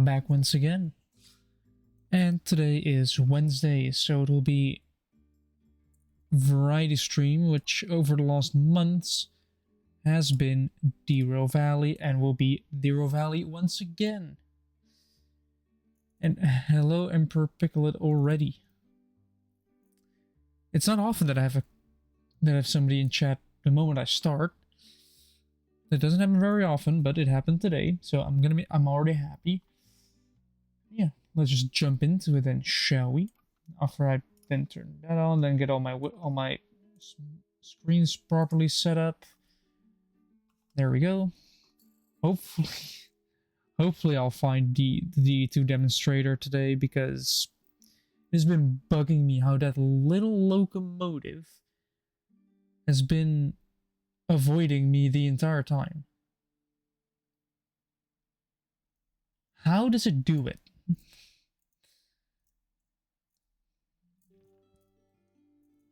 back once again. And today is Wednesday, so it'll be variety stream, which over the last months has been Derail Valley and will be Derail Valley once again. And hello Emperor Picklet already. It's not often that I have somebody in chat the moment I start. That doesn't happen very often, but it happened today, so I'm already happy. Yeah, let's just jump into it then, shall we? After I then turn that on, then get all my screens properly set up. There we go. Hopefully I'll find the DE2 demonstrator today, because it's been bugging me how that little locomotive has been avoiding me the entire time. How does it do it?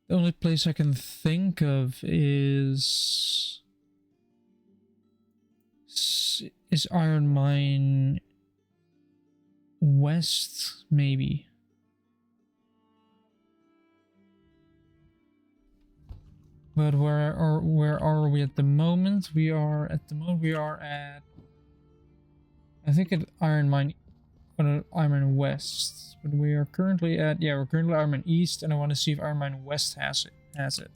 The only place I can think of is Iron Mine West, maybe. But where are we at the moment? We are at I think at Iron Mine West, but we are currently at we're currently Iron Mine East, and I want to see if Iron Mine West has it.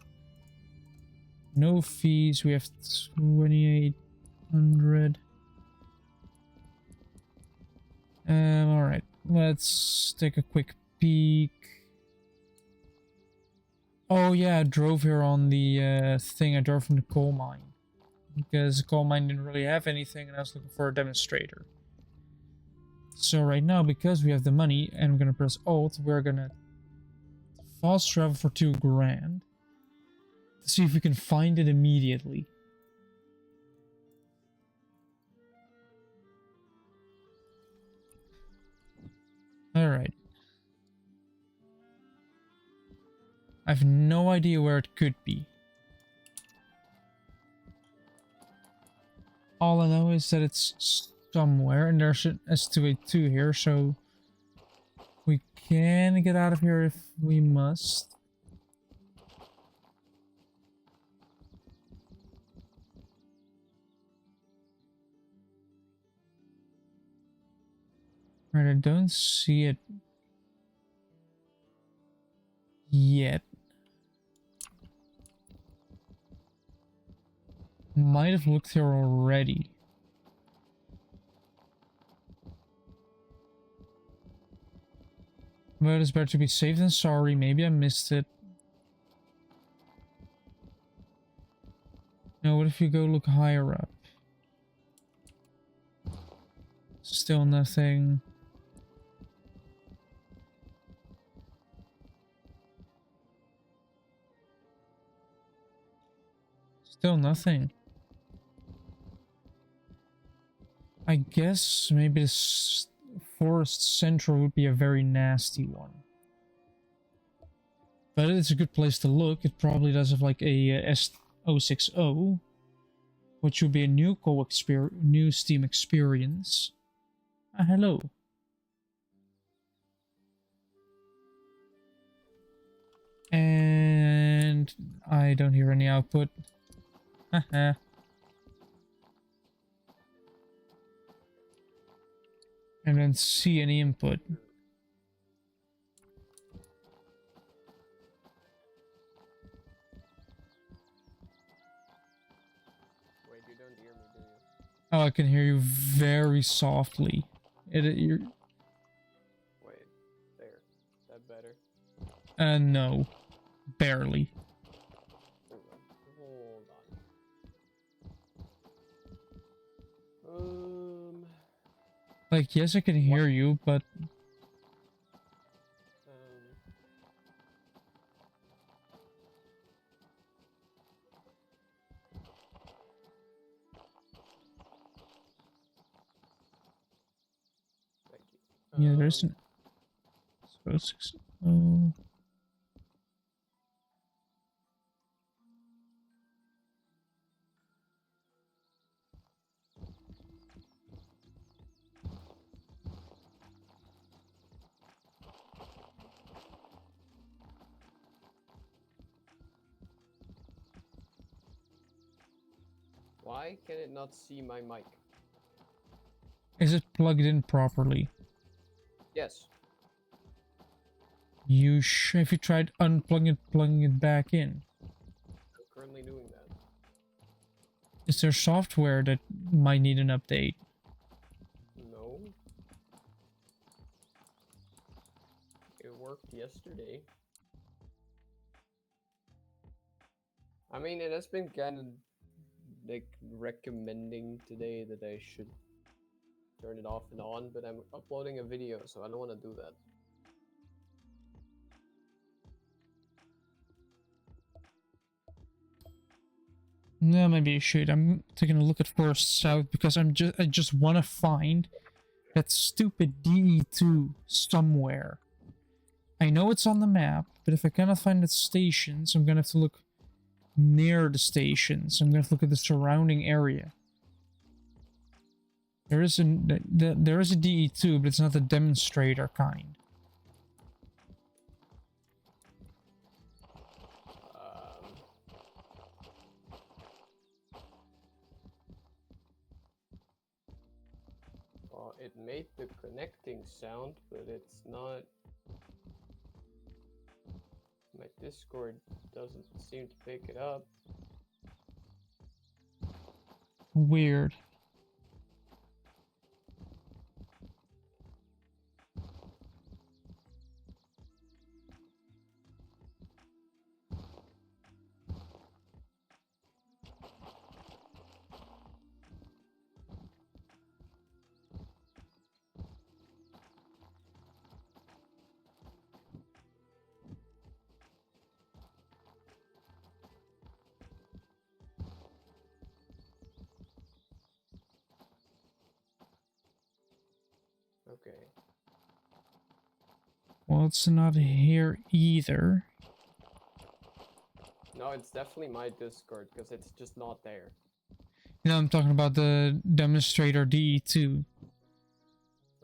No fees. We have 2,800. All right. Let's take a quick peek. Oh yeah, I drove here on the thing. I drove from the coal mine because the coal mine didn't really have anything, and I was looking for a demonstrator. So right now, because we have the money and we're gonna press Alt, we're gonna fast travel for 2 grand to see if we can find it immediately. Alright. I have no idea where it could be. All I know is that it's somewhere, and there's an S282 here, so we can get out of here if we must. Right, I don't see it yet. Might have looked here already. But it's better to be safe than sorry. Maybe I missed it. No, what if you go look higher up? Still nothing. Still nothing. I guess maybe this Forest Central would be a very nasty one. But it's a good place to look. It probably does have like a S060, which would be a new new Steam experience. Hello. And I don't hear any output. Haha. And then see any input. Wait, you don't hear me, do you? Oh, I can hear you very softly. You're... Wait, there. Is that better? No. Barely. Hold on. Like, yes, I can hear you, but... Thank you. Yeah, there's an... So 6... Oh... Why can it not see my mic? Is it plugged in properly? Yes. Have you tried unplugging it, plugging it back in? I'm currently doing that. Is there software that might need an update? No. It worked yesterday. I mean, it has been kind of like recommending today that I should turn it off and on, but I'm uploading a video, so I don't want to do that. No, maybe you should. I'm taking a look at Forest South because I just want to find that stupid DE2 somewhere. I know it's on the map, but if I cannot find the stations, I'm gonna have to look near the stations. I'm gonna have to look at the surrounding area. There is a DE2, but it's not the demonstrator kind. Well, it made the connecting sound, but it's not. My Discord doesn't seem to pick it up. Weird. Okay. Well, it's not here either. No, it's definitely my Discord because it's just not there. No, I'm talking about the demonstrator DE2.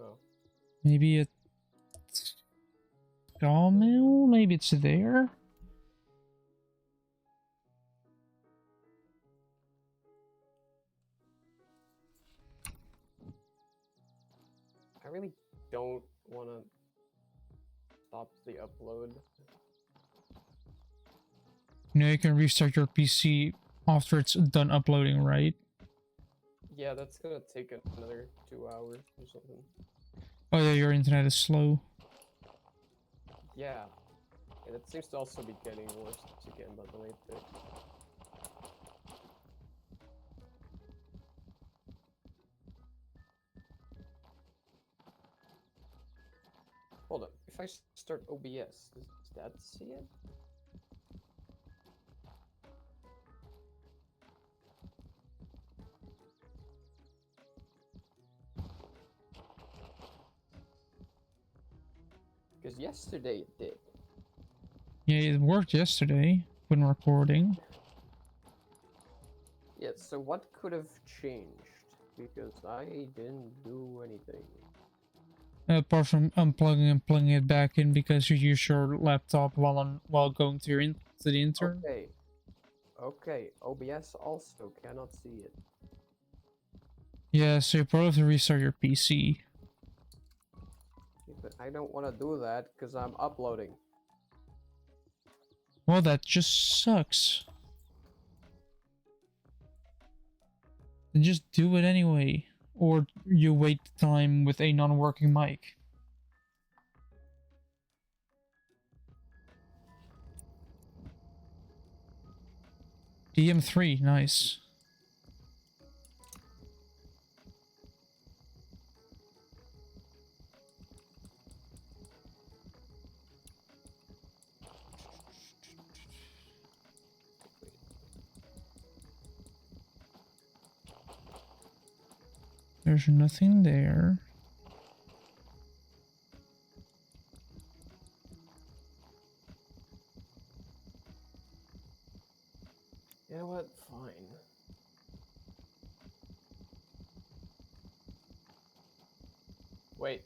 Oh. Maybe it's Sawmill? Maybe it's there? I really don't want to stop the upload. You know, you can restart your PC after it's done uploading, right? Yeah, that's gonna take another 2 hours or something. Oh yeah, your internet is slow. Yeah. And it seems to also be getting worse again, by the way. Hold up. If I start OBS, does that see it? Because yesterday it did. Yeah, it worked yesterday when recording. Yeah, so what could have changed? Because I didn't do anything. Apart from unplugging and plugging it back in because you use your laptop while going to the intern. Okay. Okay, OBS also cannot see it. Yeah, so you probably have to restart your PC. Yeah, but I don't want to do that because I'm uploading. Well, that just sucks. Then just do it anyway. Or you wait time with a non-working mic. DM3, nice. There's nothing there. You know what? Fine. Wait.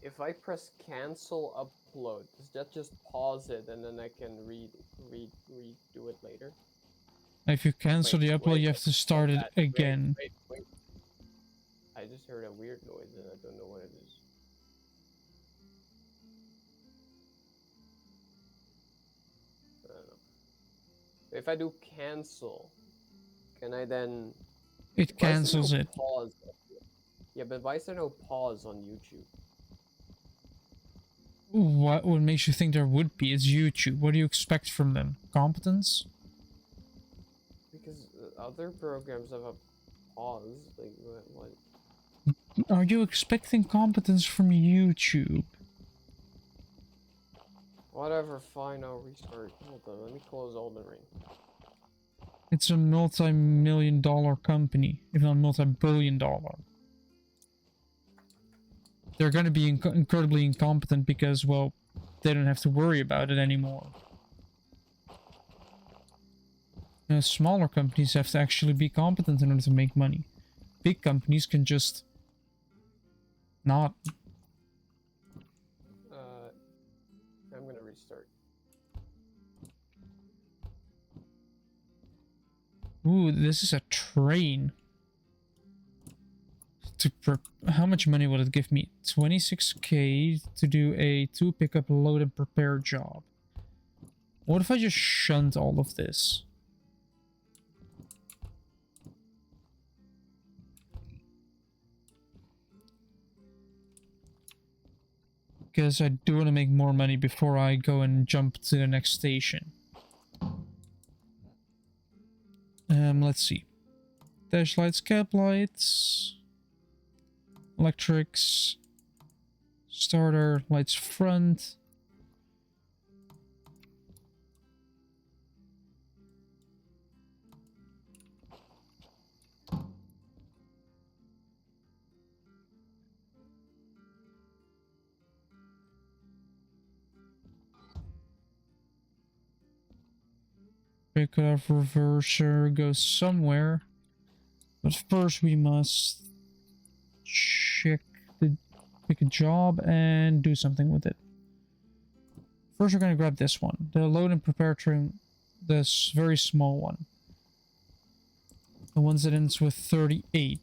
If I press cancel upload, does that just pause it and then I can redo it later? If you cancel the upload, you have to start it Wait, again. wait. I just heard a weird noise and I don't know what it is. I don't know. If I do cancel, can I then... It Why is there cancels no it. pause? Yeah, but why is there no pause on YouTube? What makes you think there would be? It's YouTube. What do you expect from them? Competence? Because other programs have a pause. Like, what? Are you expecting competence from YouTube? Whatever, fine, I'll restart. Hold on, let me close Elden Ring. It's a multi-million-dollar company, if not multi-billion-dollar. They're going to be incredibly incompetent because, well, they don't have to worry about it anymore. Smaller companies have to actually be competent in order to make money. Big companies can just not. I'm gonna restart. Ooh, this is a train. How much money would it give me? 26k to do a 2 pickup load and prepare job. What if I just shunt all of this? Because I do want to make more money before I go and jump to the next station. Let's see. Dash lights, cap lights, electrics, starter, lights front. Pick off reverser goes somewhere. But first we must pick a job and do something with it. First we're gonna grab this one. The load and prepare train, this very small one. The ones that ends with 38.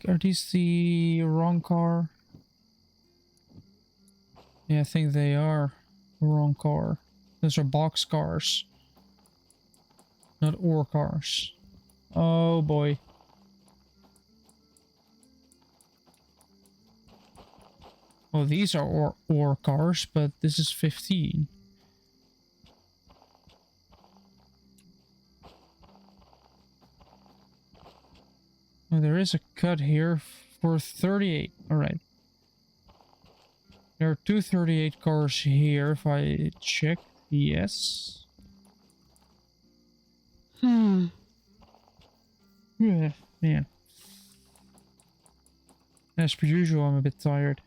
Are these the wrong car? Yeah, I think they are the wrong car. Those are box cars. Not ore cars. Oh boy. Oh, these are ore cars, but this is 15. Oh, there is a cut here for 38. Alright. There are 238 cars here if I check. Yes. Yeah, man. As per usual, I'm a bit tired.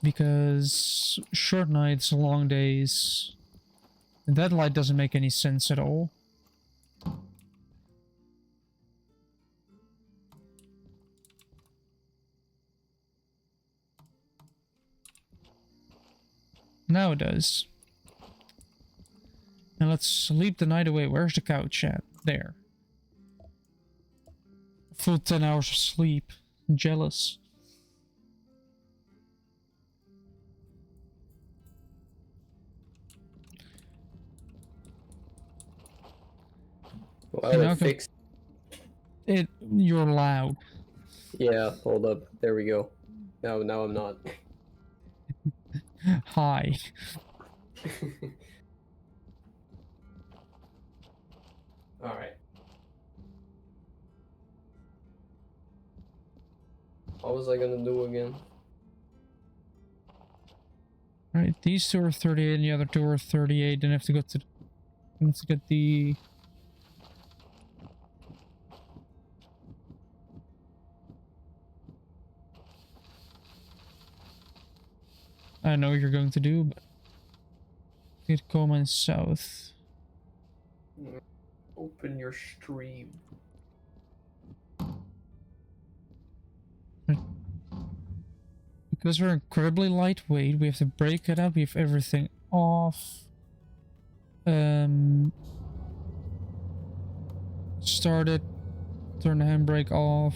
Because short nights, long days. And that light doesn't make any sense at all. Now it does. Now let's sleep the night away. Where's the couch at? There. Full 10 hours of sleep. I'm jealous. Well, it fixed. You're loud. Yeah, hold up. There we go. No, now I'm not. Hi. Alright. What was I gonna do again? Alright, these two are 38 and the other two are 38. Then I have to go to... Let's get the... I don't know what you're going to do, but... Get Coleman South. Open your stream. because we're incredibly lightweight, we have to break it up. We have everything off. Start it. Turn the handbrake off.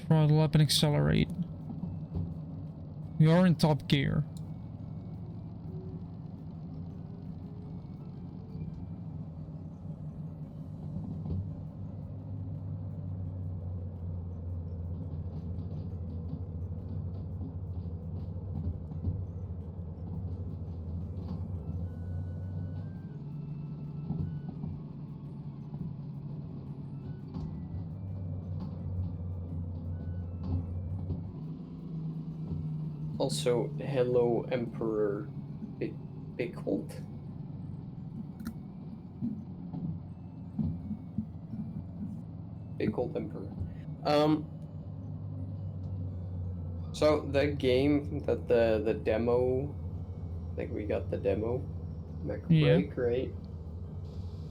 Throttle up and accelerate. We are in top gear. Also, hello, Emperor Pickled. Pickled Emperor. So the game that the demo, I think we got the demo, MacBreak, right?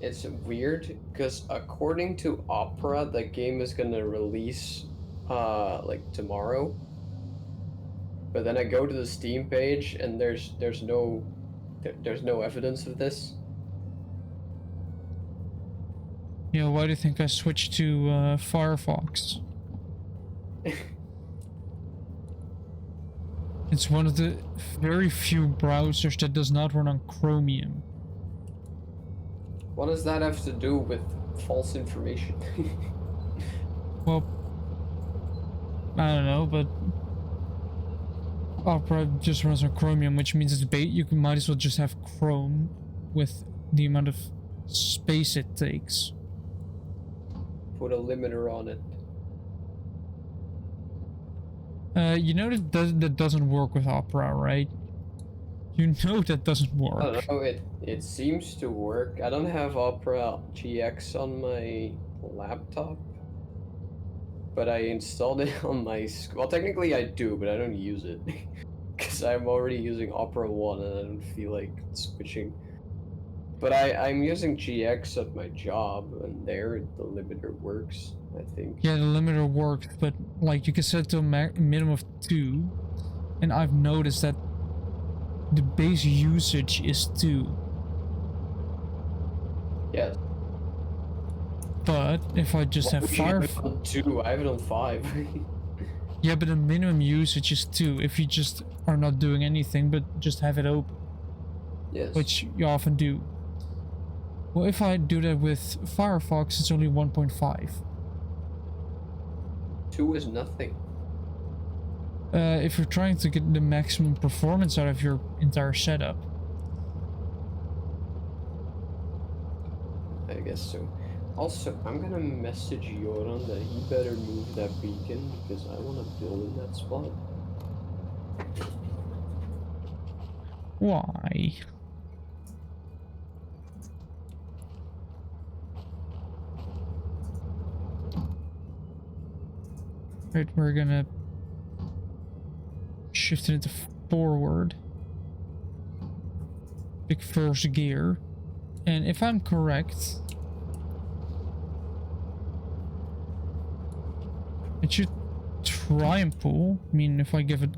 It's weird because according to Opera, the game is gonna release like tomorrow. But then I go to the Steam page and there's no evidence of this. Yeah, why do you think I switched to Firefox? It's one of the very few browsers that does not run on Chromium. What does that have to do with false information? Well, I don't know, but Opera just runs on Chromium, which means it's bait. You might as well just have Chrome with the amount of space it takes. Put a limiter on it. You know that doesn't work with Opera, right? You know that doesn't work. I don't know, it seems to work. I don't have Opera GX on my laptop, but I installed it on my... Well, technically I do, but I don't use it. Because I'm already using Opera 1 and I don't feel like switching. But I'm using GX at my job, and there the limiter works, I think. Yeah, the limiter works, but like you can set it to a minimum of 2, and I've noticed that the base usage is 2. Yes. But if I just have Firefox 2, I have it on 5. Yeah, but the minimum usage is 2 if you just are not doing anything but just have it open. Yes. Which you often do. Well, if I do that with Firefox, it's only 1.5. 2 is nothing. If you're trying to get the maximum performance out of your entire setup. I guess so. Also, I'm gonna message Yoran that he better move that beacon because I want to build in that spot. Why? Right, we're gonna shift it into forward. Pick first gear. And if I'm correct, it should try and pull. I mean, if I give it...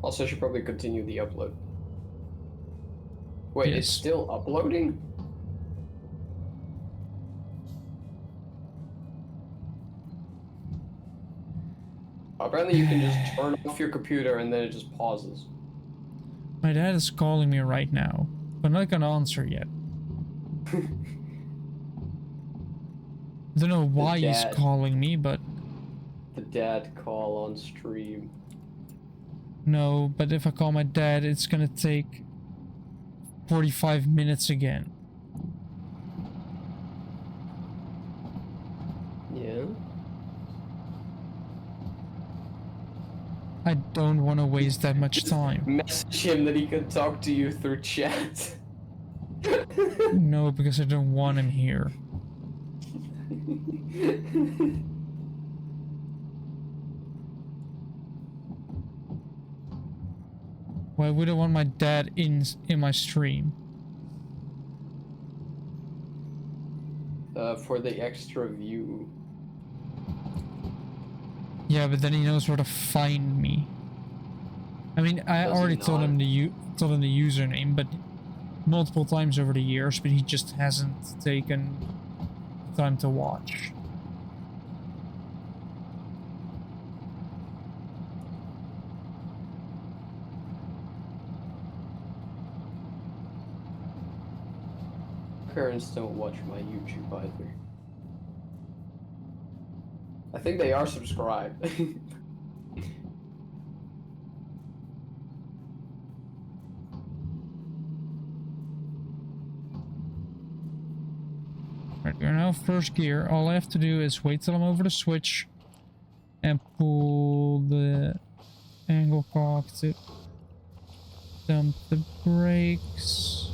Also, I should probably continue the upload. Wait, Yes. it's still uploading? Apparently you can just turn off your computer and then it just pauses. My dad is calling me right now, but I'm not gonna answer yet. I don't know why he's calling me, but... The dad call on stream. No, but if I call my dad, it's gonna take 45 minutes again. Yeah? I don't want to waste that much time. Message him that he can talk to you through chat. No, because I don't want him here. Why would I want my dad in my stream? For the extra view. Yeah, but then he knows where to find me. I mean, I Does he already told him not? told him the username, but multiple times over the years, but he just hasn't taken time to watch. Parents don't watch my YouTube either. I think they are subscribed. Right, we're now first gear. All I have to do is wait till I'm over the switch and pull the angle cock to dump the brakes.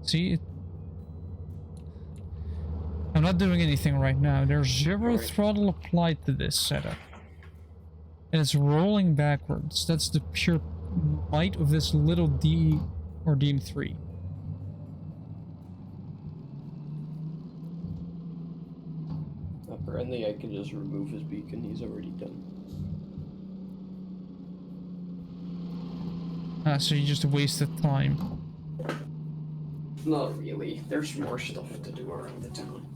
See, I'm not doing anything right now. There's zero throttle applied to this setup. And it's rolling backwards. That's the pure might of this little D or DM3. Apparently I can just remove his beacon, he's already done. Ah, so you just wasted time. Not really, there's more stuff to do around the town.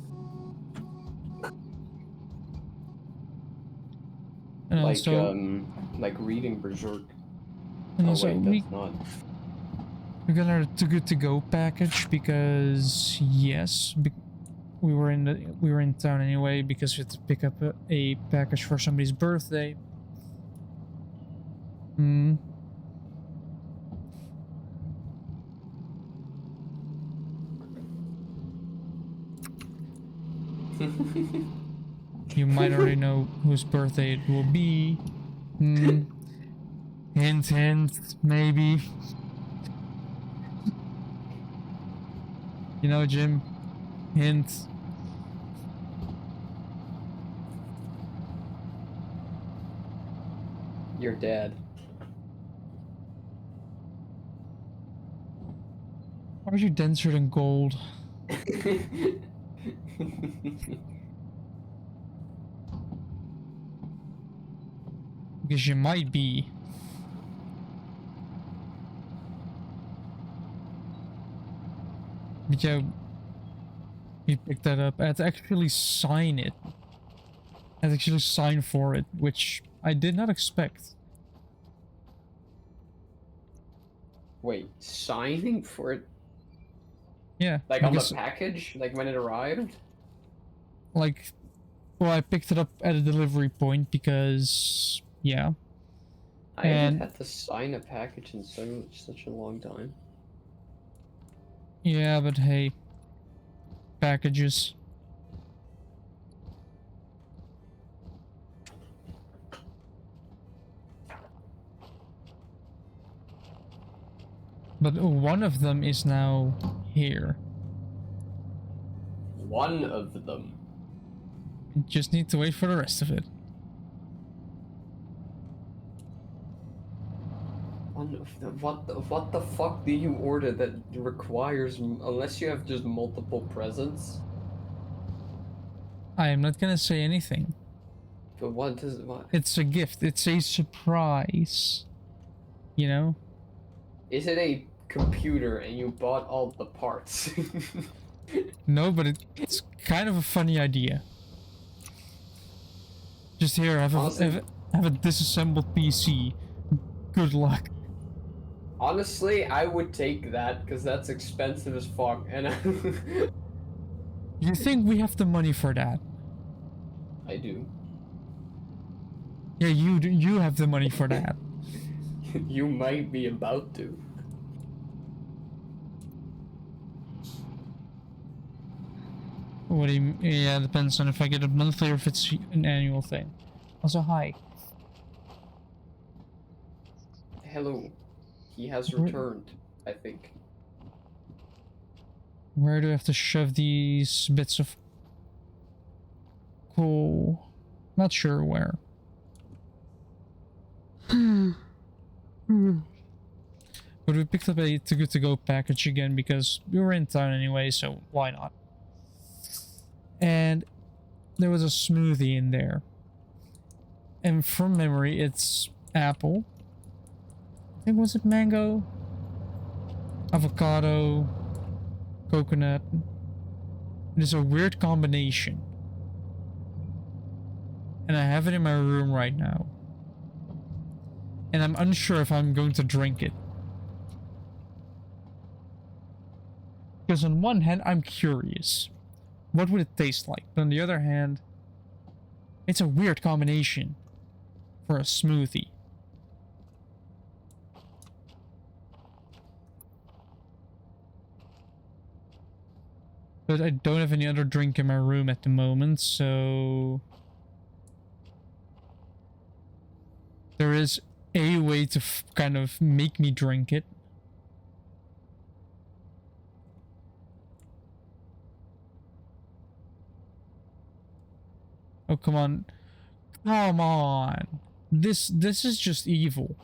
And like, also, like reading Berserk. and Oh also wait, that's not. we got our Too Good To Go package because, yes, we were in town anyway because we had to pick up a package for somebody's birthday. Hmm. You might already know whose birthday it will be. Hmm. Hint, hint, maybe. You know, Jim. Hint. Your dad. Why are you denser than gold? Because you might be. Yeah, you picked that up. I had to actually sign it. I had to actually sign for it, which I did not expect. Wait, signing for it? Yeah. Like on the package? Like when it arrived? Like, well, I picked it up at a delivery point because, yeah. I haven't had to sign a package in such a long time. Yeah, but hey. Packages. But one of them is now here. One of them? Just need to wait for the rest of it. One of them? What the fuck do you order that requires, unless you have just multiple presents? I am not gonna say anything. But what does what? It's a gift. It's a surprise. You know? Is it a computer and you bought all the parts? No, but it's kind of a funny idea. Just here, have a disassembled PC. Good luck. Honestly, I would take that because that's expensive as fuck, and You think we have the money for that? I do. Yeah, you do. You have the money for that. You might be about to. What do you? Yeah, depends on if I get it monthly or if it's an annual thing. Also, hi. Hello. He has returned, I think. Where do I have to shove these bits of coal? Not sure where. But we picked up a Too Good To Go package again because we were in town anyway, so why not? And there was a smoothie in there. And from memory, it's apple. I think, was it mango? Avocado. Coconut. It is a weird combination. And I have it in my room right now. And I'm unsure if I'm going to drink it. Because on one hand, I'm curious. What would it taste like? But on the other hand, it's a weird combination for a smoothie. But I don't have any other drink in my room at the moment, so... there is a way to kind of make me drink it. Oh, come on. Come on. This is just evil.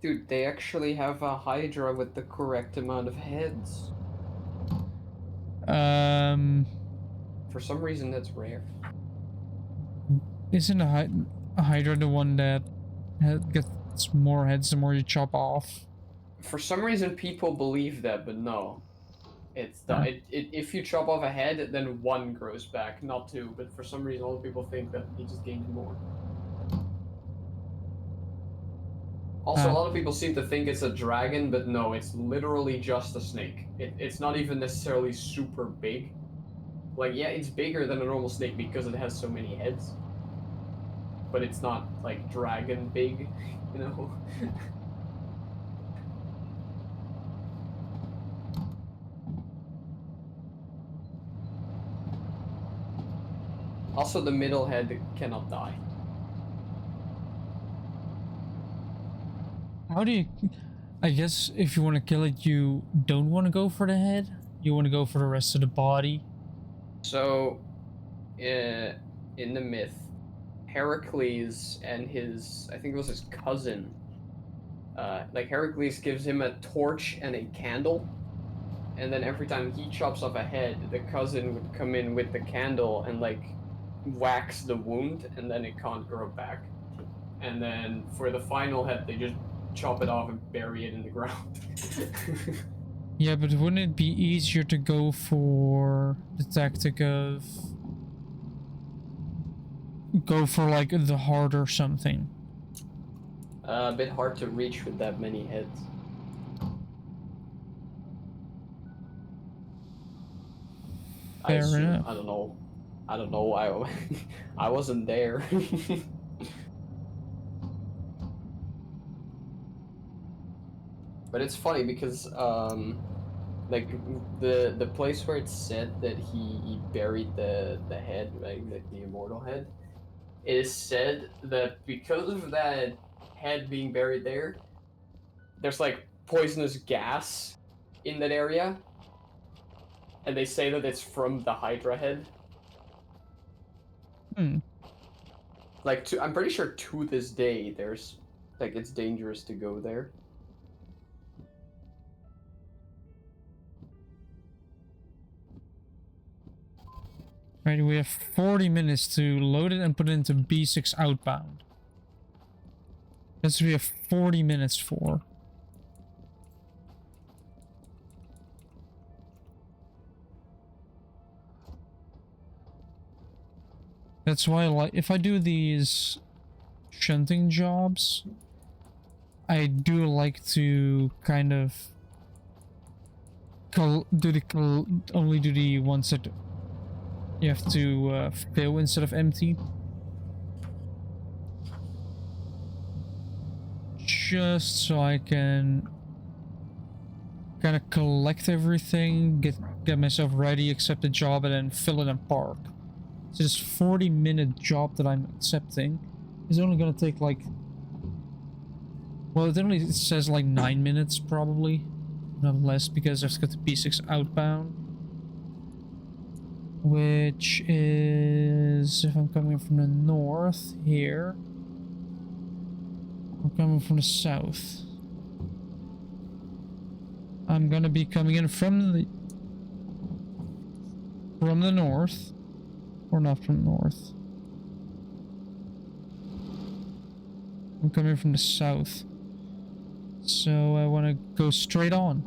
Dude, they actually have a Hydra with the correct amount of heads. For some reason, that's rare. Isn't a Hydra the one that gets more heads the more you chop off? For some reason, people believe that, but no. It's the, if you chop off a head, then one grows back, not two. But for some reason, all people think that he just gains more. Also, a lot of people seem to think it's a dragon, but no, it's literally just a snake. It's not even necessarily super big. Like, yeah, it's bigger than a normal snake because it has so many heads. But it's not, like, dragon big, you know? Also, the middle head cannot die. How do you... I guess if you want to kill it, you don't want to go for the head? You want to go for the rest of the body? So, in the myth, Heracles and his, I think it was his cousin, like Heracles gives him a torch and a candle, and then every time he chops off a head, the cousin would come in with the candle and like wax the wound, and then it can't grow back. And then for the final head, they just chop it off and bury it in the ground. Yeah, but wouldn't it be easier to go for the tactic of... go for like the heart or something? A bit hard to reach with that many heads. Fair enough. I don't know. I wasn't there. But it's funny because like the place where it's said that he buried the head, right, like the immortal head, it is said that because of that head being buried there, there's like poisonous gas in that area, and they say that it's from the Hydra head. Like, I'm pretty sure to this day there's like it's dangerous to go there. Right, we have 40 minutes to load it and put it into B6 outbound. That's what we have 40 minutes for. That's why, like, if I do these shunting jobs, I do like to kind of only do the ones that you have to fill instead of empty. Just so I can kind of collect everything, get myself ready, accept the job, and then fill it and park. So this 40-minute job that I'm accepting is only gonna take like... well, it says like 9 minutes probably. Not less, because I've got the B6 outbound. which is, if I'm coming from the north here, I'm coming from the south. I'm gonna be coming in from the north, or not from the north. I'm coming from the south, so I want to go straight on.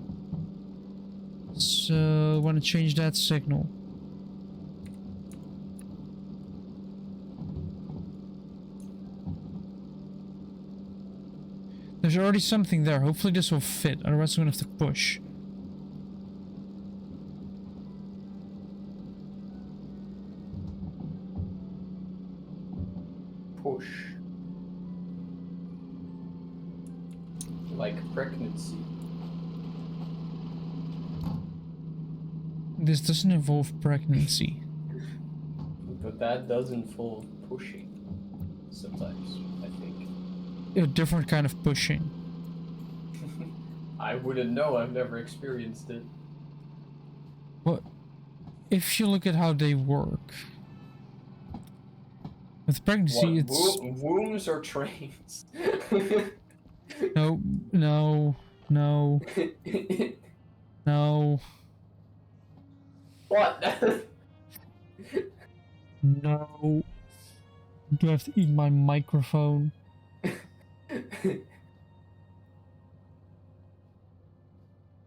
So I want to change that signal. There's already something there. Hopefully this will fit, otherwise I'm gonna have to push. Push. Like pregnancy. This doesn't involve pregnancy. But that does involve pushing. Sometimes, I think. A different kind of pushing. I wouldn't know, I've never experienced it. Well, if you look at how they work. With pregnancy, it's... Wombs or trains? No, no, no, no. What? No. Do I have to eat my microphone?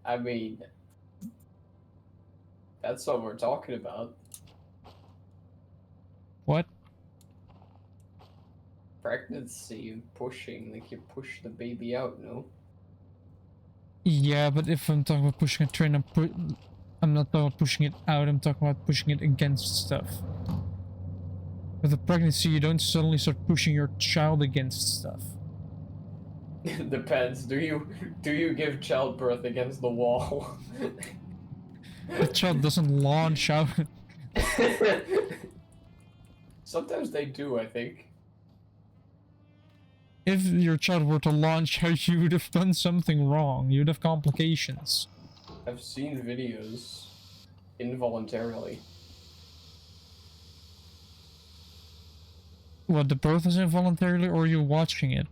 I mean, that's what we're talking about. What? Pregnancy and pushing, like you push the baby out, no? Yeah, but if I'm talking about pushing a train, I'm not talking about pushing it out, I'm talking about pushing it against stuff. With a pregnancy, you don't suddenly start pushing your child against stuff. Depends. Do you give childbirth against the wall? The child doesn't launch out. Sometimes they do, I think. If your child were to launch out, you would have done something wrong. You'd have complications. I've seen videos involuntarily. What, the birth is involuntarily, or are you watching it?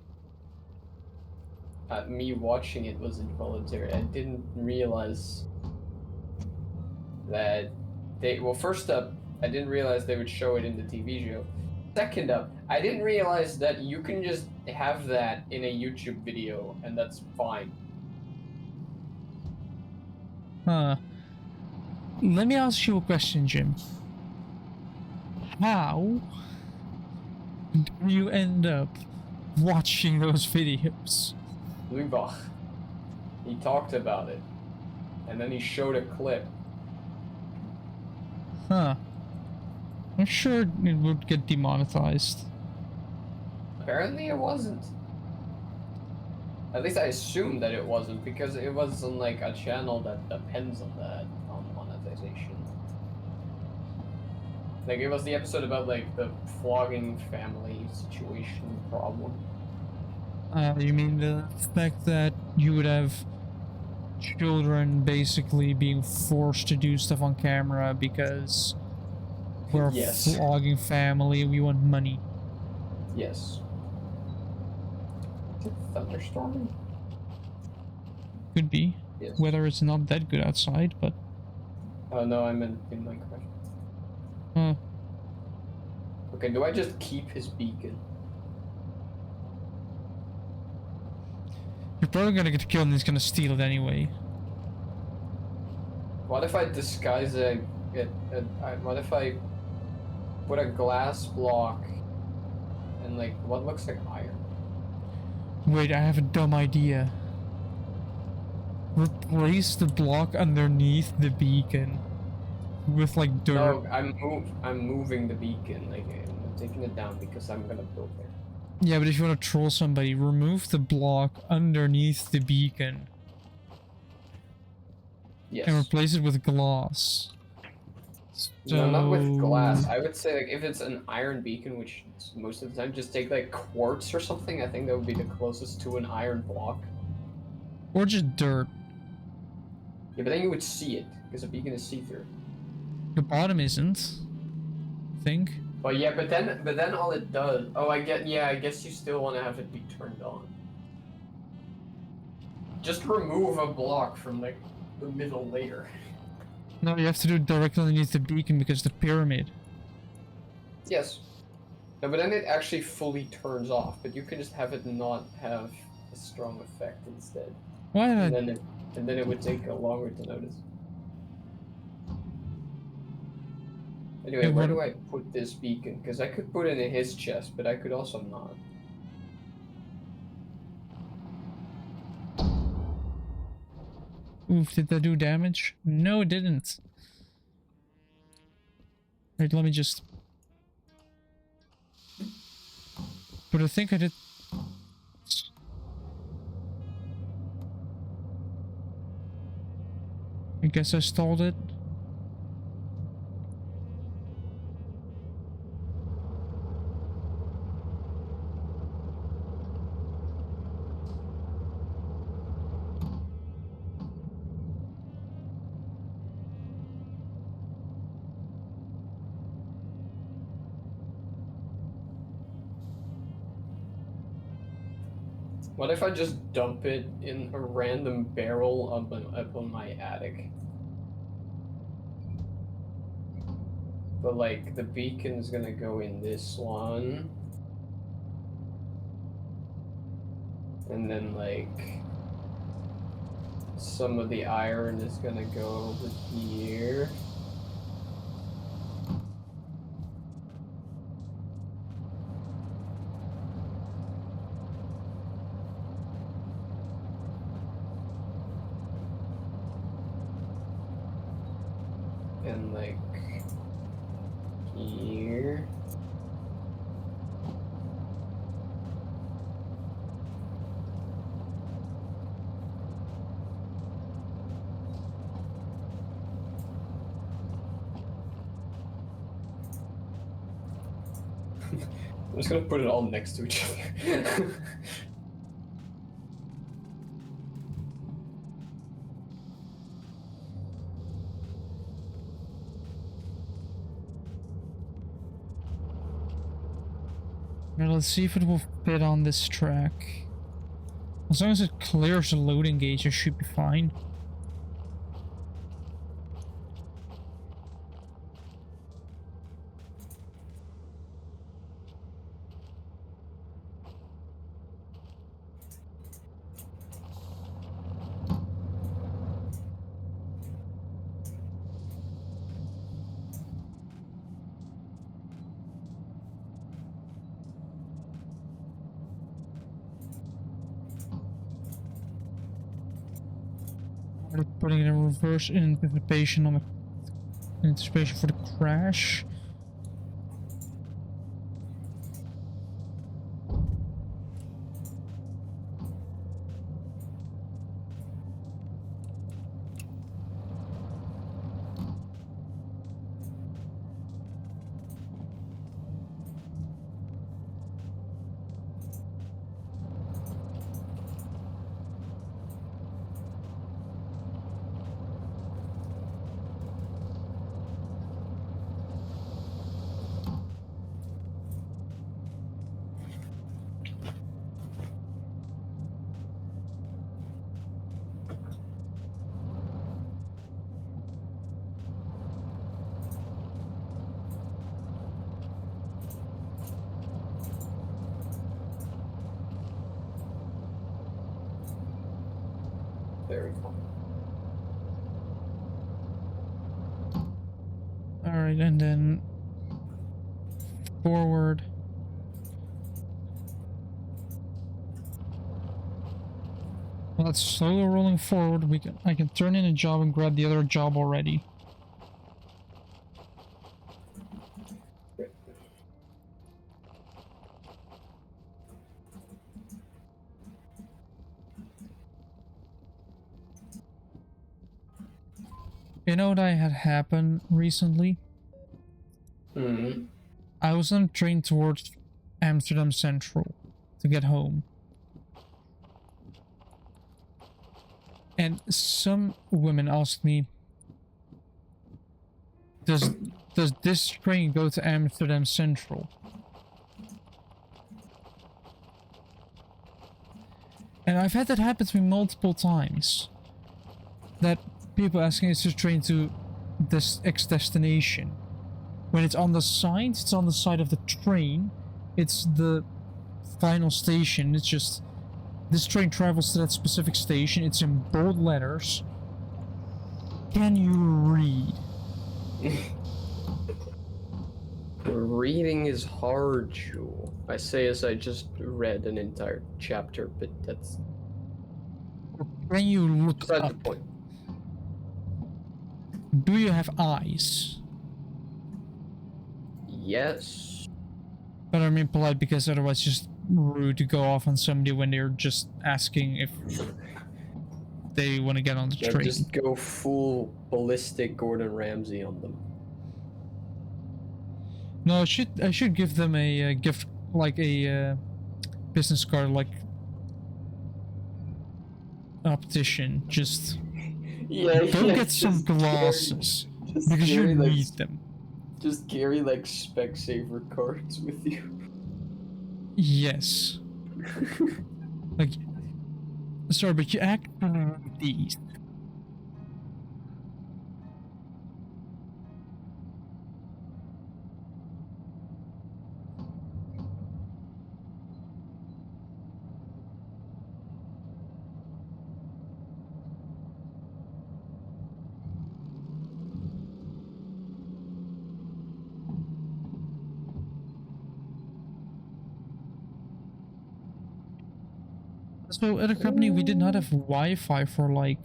Me watching it was involuntary. I didn't realize that they... Well, first up, I didn't realize they would show it in the TV show. Second up, I didn't realize that you can just have that in a YouTube video, and that's fine. Huh. Let me ask you a question, Jim. How do you end up watching those videos? Lubach. He talked about it. And then he showed a clip. Huh. I'm sure it would get demonetized. Apparently it wasn't. At least I assumed that it wasn't, because it was on like a channel that depends on that, on monetization. Like, it was the episode about like the flogging family situation problem. You mean the fact that you would have children basically being forced to do stuff on camera because we're Yes. a vlogging family and we want money. Yes. Is it thunderstorming? Could be. Yes. Weather is not that good outside, but... Oh no, I'm in Minecraft. Huh. Okay, do I just keep his beacon? You're probably gonna get killed and he's gonna steal it anyway. What if I disguise what if I put a glass block and like what looks like iron? Wait, I have a dumb idea. Replace the block underneath the beacon with like dirt. No, I'm moving the beacon. Like I'm taking it down because I'm gonna build there. Yeah, but if you want to troll somebody, remove the block underneath the beacon. Yes. And replace it with glass. No, not with glass. I would say like if it's an iron beacon, which most of the time, just take like quartz or something. I think that would be the closest to an iron block. Or just dirt. Yeah, but then you would see it because a beacon is see-through. The bottom isn't. I think. But yeah, but then all it does. Oh, I guess you still want to have it be turned on. Just remove a block from like the middle layer. No, you have to do it directly underneath the beacon because the pyramid. Yes. No, but then it actually fully turns off. But you can just have it not have a strong effect instead. Why did And I... then it would take longer to notice. Anyway, Yeah, where what- do I put this beacon? Because I could put it in his chest, but I could also not. Oof, did that do damage? No, it didn't. Wait, let me just... But I think I did... I guess I stalled it. What if I just dump it in a random barrel up on my attic? But like the beacon's gonna go in this one. And then like some of the iron is gonna go over here. And like here. I'm just gonna put it all next to each other. Now let's see if it will fit on this track. As long as it clears the loading gauge, it should be fine. We're putting it in reverse in anticipation on the anticipation for the crash. There we go. Alright, and then forward. Well, that's slowly rolling forward. I can turn in a job and grab the other job already. You know what I had happen recently? Mm-hmm. I was on a train towards Amsterdam Central to get home. And some women asked me does this train go to Amsterdam Central? And I've had that happen to me multiple times. That people asking is this train to this X destination. When it's on the signs, it's on the side of the train. It's the final station. It's just this train travels to that specific station. It's in bold letters. Can you read? Reading is hard, Jewel. I say as I just read an entire chapter, but that's Can you look beside up? the point. Do you have eyes? Yes. But I mean polite because otherwise it's just rude to go off on somebody when they're just asking if they want to get on the Yeah, train. just go full ballistic Gordon Ramsay on them. No, I should give them a gift, like a business card, like optician. Just Yeah, go yeah, get some just glasses just because you carry, like, need them. Just carry like Specsaver cards with you. Yes. Like, sorry, but you actually need these. So at a company we did not have Wi-Fi for like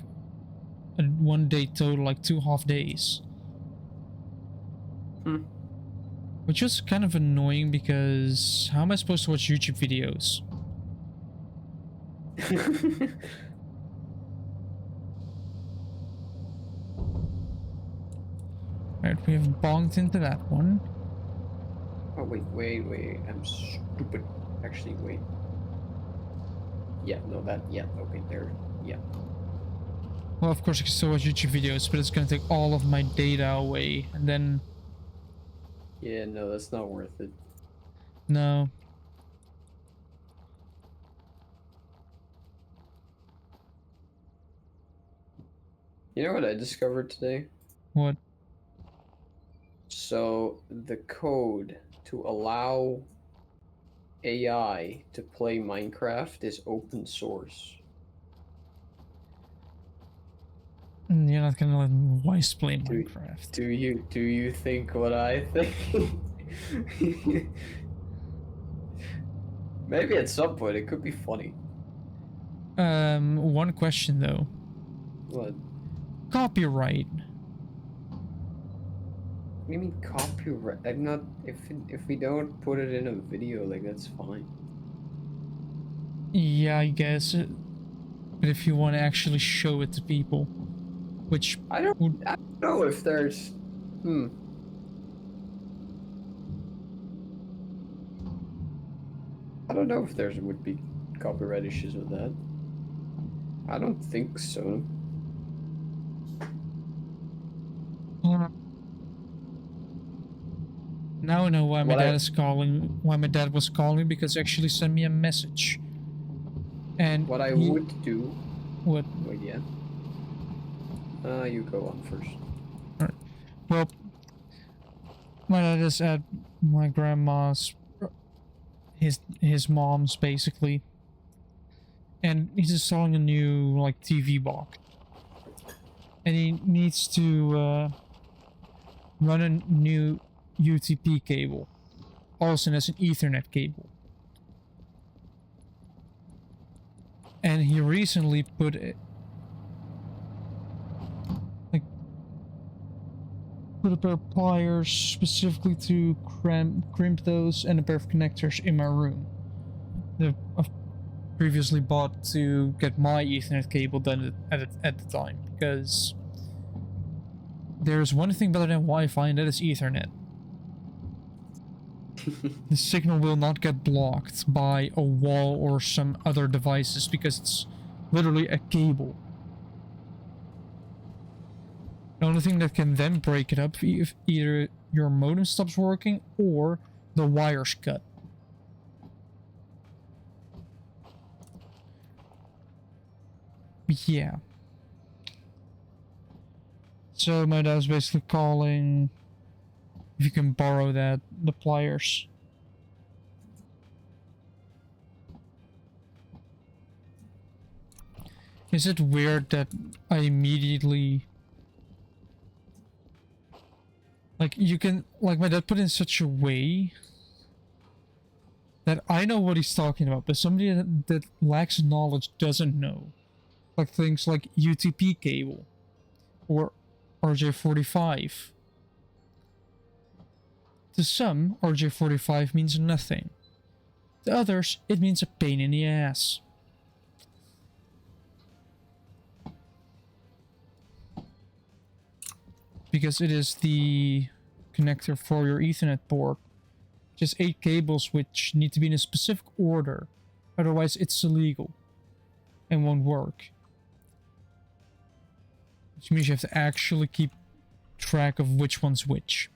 a 1 day total, like 2 half days. Which was kind of annoying because how am I supposed to watch YouTube videos? Right, we have bonked into that one. Oh wait, I'm stupid. Actually, wait. Yeah, no, okay, there, yeah. Well, of course I can still watch YouTube videos, but it's gonna take all of my data away, and then... Yeah, no, that's not worth it. No. You know what I discovered today? What? So, the code to allow AI to play Minecraft is open source. You're not gonna let Weiss play Minecraft. Do you think what I think? Maybe at some point it could be funny. One question though. What? Copyright. What do you mean copyright? I'm not. If we don't put it in a video, like, that's fine. Yeah, I guess. But if you want to actually show it to people, which I don't know if there's. I don't know if there would be copyright issues with that. I don't think so. Now I know why my What I- dad is calling. Why my dad was calling, because he actually sent me a message. And What I he- would do. What? Wait, yeah. You go on first. Alright. Well, my dad is at my grandma's, his mom's basically, and he's installing a new like TV box, and he needs to run a new UTP cable, also as an Ethernet cable. And he recently put a pair of pliers specifically to crimp those, and a pair of connectors in my room that I've previously bought to get my Ethernet cable done at the time, because there's one thing better than Wi-Fi, and that is Ethernet. The signal will not get blocked by a wall or some other devices because it's literally a cable. The only thing that can then break it up if either your modem stops working or the wires cut. Yeah. So my dad's basically calling if you can borrow the pliers. Is it weird that I immediately... Like, you can... Like, my dad put it in such a way that I know what he's talking about, but somebody that lacks knowledge doesn't know. Like, things like UTP cable. Or RJ45. To some, RJ45 means nothing. To others, it means a pain in the ass. Because it is the connector for your Ethernet port. Just 8 cables which need to be in a specific order. Otherwise it's illegal. And won't work. Which means you have to actually keep track of which one's which.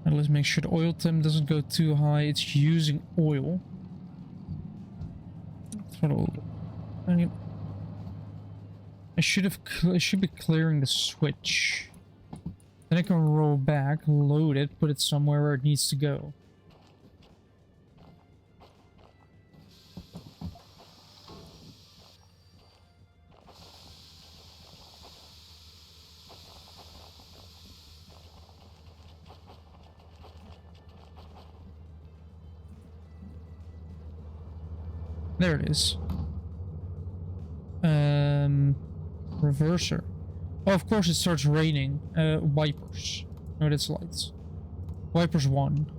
And let's make sure the oil temp doesn't go too high. It's using oil. Throttle. I should be clearing the switch. Then I can roll back, load it, put it somewhere where it needs to go. There it is. Reverser. Oh, of course it starts raining. Wipers. No, that's lights. Wipers 1.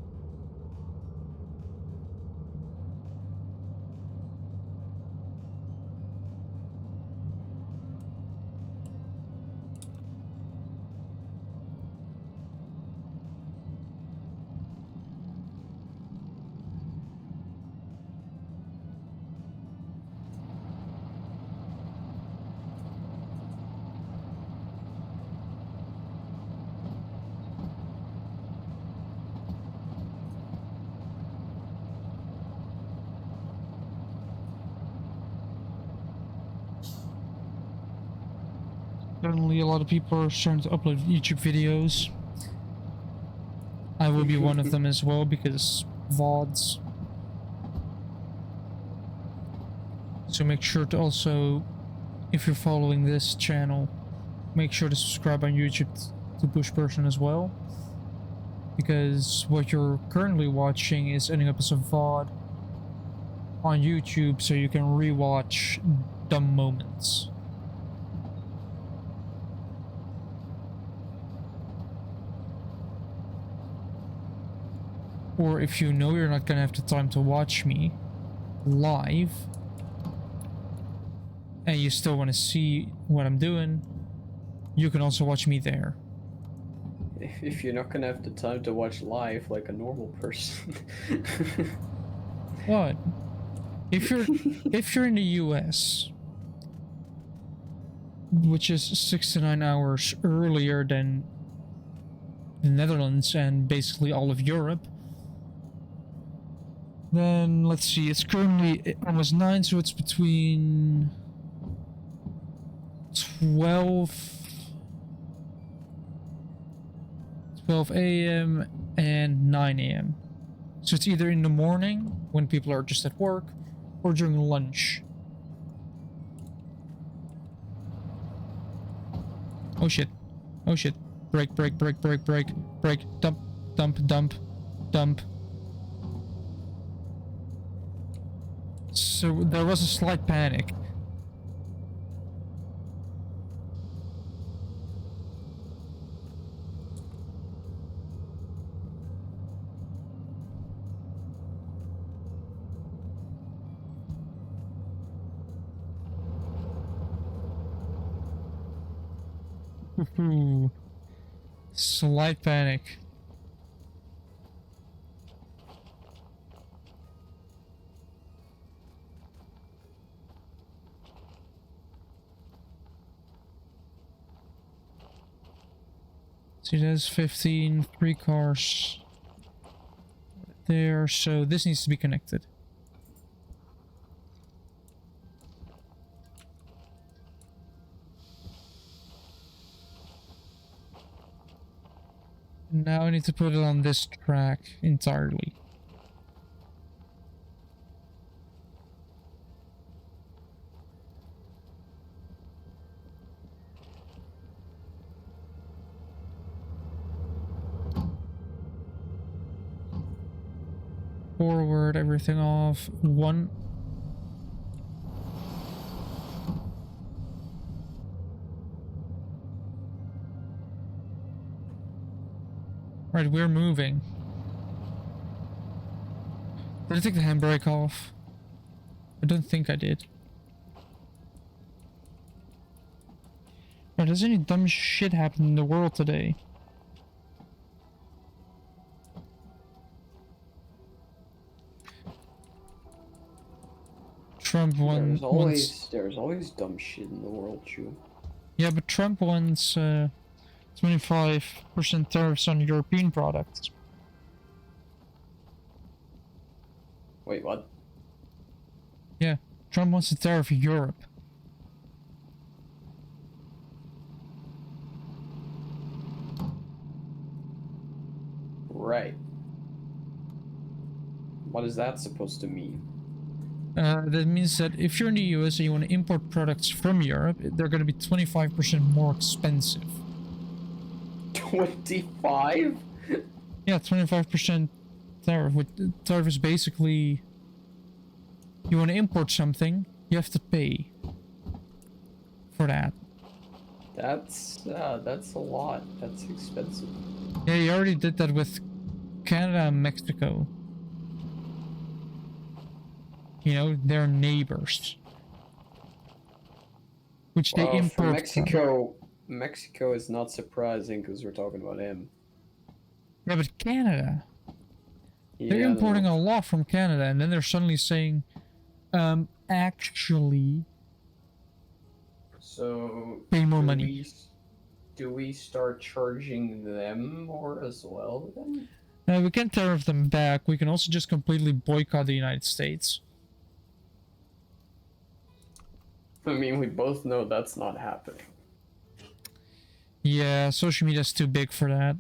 Certainly a lot of people are starting to upload YouTube videos. I will be one of them as well because VODs. So make sure to also, if you're following this channel, make sure to subscribe on YouTube to Bush Person as well. Because what you're currently watching is ending up as a VOD on YouTube, so you can rewatch dumb moments. Or if you know you're not gonna have the time to watch me live, and you still want to see what I'm doing, you can also watch me there. If you're not gonna have the time to watch live like a normal person. What? If you're in the US, which is 6 to 9 hours earlier than the Netherlands and basically all of Europe, then let's see, it's currently almost 9, so it's between 12 a.m. and 9 a.m. So it's either in the morning when people are just at work or during lunch. Oh shit. Oh shit. Brake, brake, brake, brake, brake, brake, dump, dump, dump, dump. So there was a slight panic. Ooh, slight panic. See, there's 15, 3 cars there, so this needs to be connected. Now I need to put it on this track entirely. Forward, everything off. One. Right, we're moving. Did I take the handbrake off? I don't think I did. Right, does any dumb shit happen in the world today? Trump won. There's always dumb shit in the world, Chew. Yeah, but Trump wants 25% tariffs on European products. Wait, what? Yeah, Trump wants to tariff Europe. Right. What is that supposed to mean? That means that if you're in the US and you want to import products from Europe, they're going to be 25% more expensive. 25? Yeah, 25% tariff. Tariff is basically, you want to import something, you have to pay for that. That's a lot. That's expensive. Yeah, you already did that with Canada and Mexico. You know, they're neighbors. Which they import for Mexico. Mexico is not surprising because we're talking about him. Yeah, but Canada. Yeah, They're importing a lot from Canada, and then they're suddenly saying, actually, so pay more money. Do we start charging them more as well then? No, we can tariff them back. We can also just completely boycott the United States. I mean, we both know that's not happening. Yeah, social media's too big for that.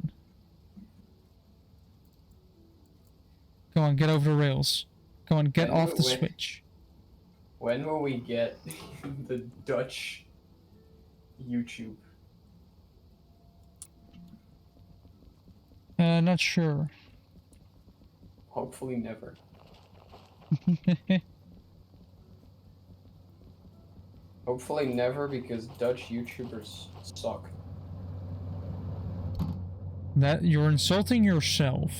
Come on, get over the rails. Come on, get off the switch. When will we get the Dutch YouTube? Not sure. Hopefully never. Hopefully never, because Dutch YouTubers suck. That you're insulting yourself.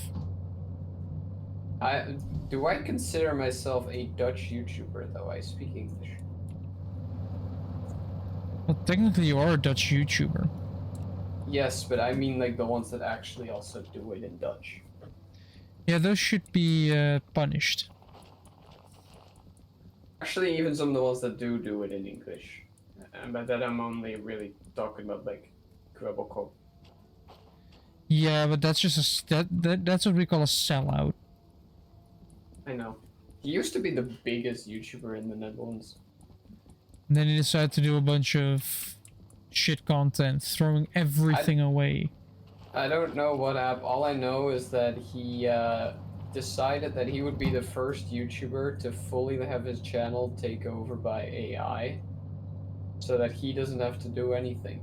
Do I consider myself a Dutch YouTuber though? I speak English. Well, technically you are a Dutch YouTuber. Yes, but I mean like the ones that actually also do it in Dutch. Yeah, those should be punished. Actually, even some of the ones that do it in English. But that I'm only really talking about like Kwebbelkop. Yeah, but that's just that's what we call a sellout. I know. He used to be the biggest YouTuber in the Netherlands. And then he decided to do a bunch of shit content, throwing everything away. I don't know what happened. All I know is that he decided that he would be the first YouTuber to fully have his channel take over by AI, so that he doesn't have to do anything.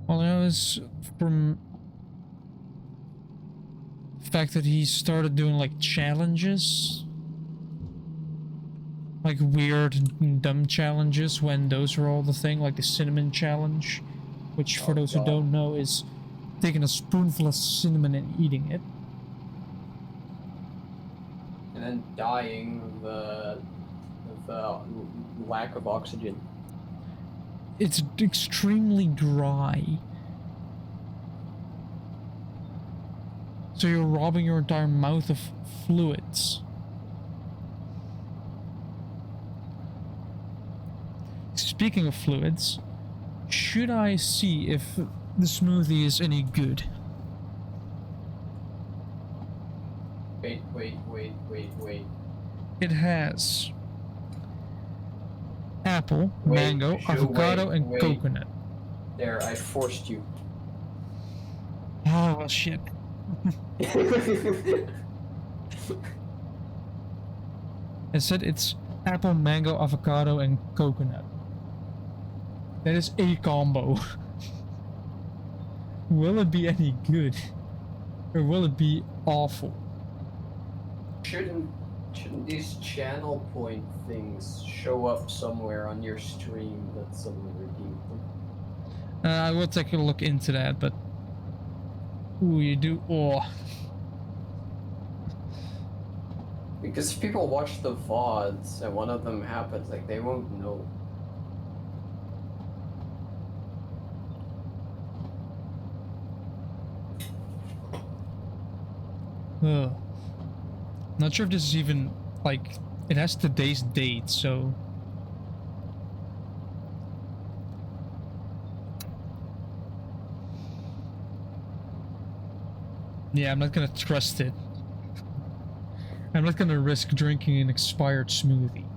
All I know is from the fact that he started doing like challenges. Like weird and dumb challenges when those were all the thing, like the cinnamon challenge, which for those who don't know is taking a spoonful of cinnamon and eating it. And then dying of the lack of oxygen. it's extremely dry. So you're robbing your entire mouth of fluids. Speaking of fluids, should I see if the smoothie is any good? Wait. It has apple, Wait, mango, Shu, avocado, and wait. coconut. There, I forced you. Oh, well, shit. It said it's apple, mango, avocado, and coconut. That is a combo. Will it be any good? Or will it be awful? Shouldn't these channel point things show up somewhere on your stream that someone redeemed them? I will take a look into that, but... Ooh, you do... Oh. Because if people watch the VODs and one of them happens, like, they won't know. Ugh. Not sure if this is even... Like, it has today's date, so... Yeah, I'm not gonna trust it. I'm not gonna risk drinking an expired smoothie.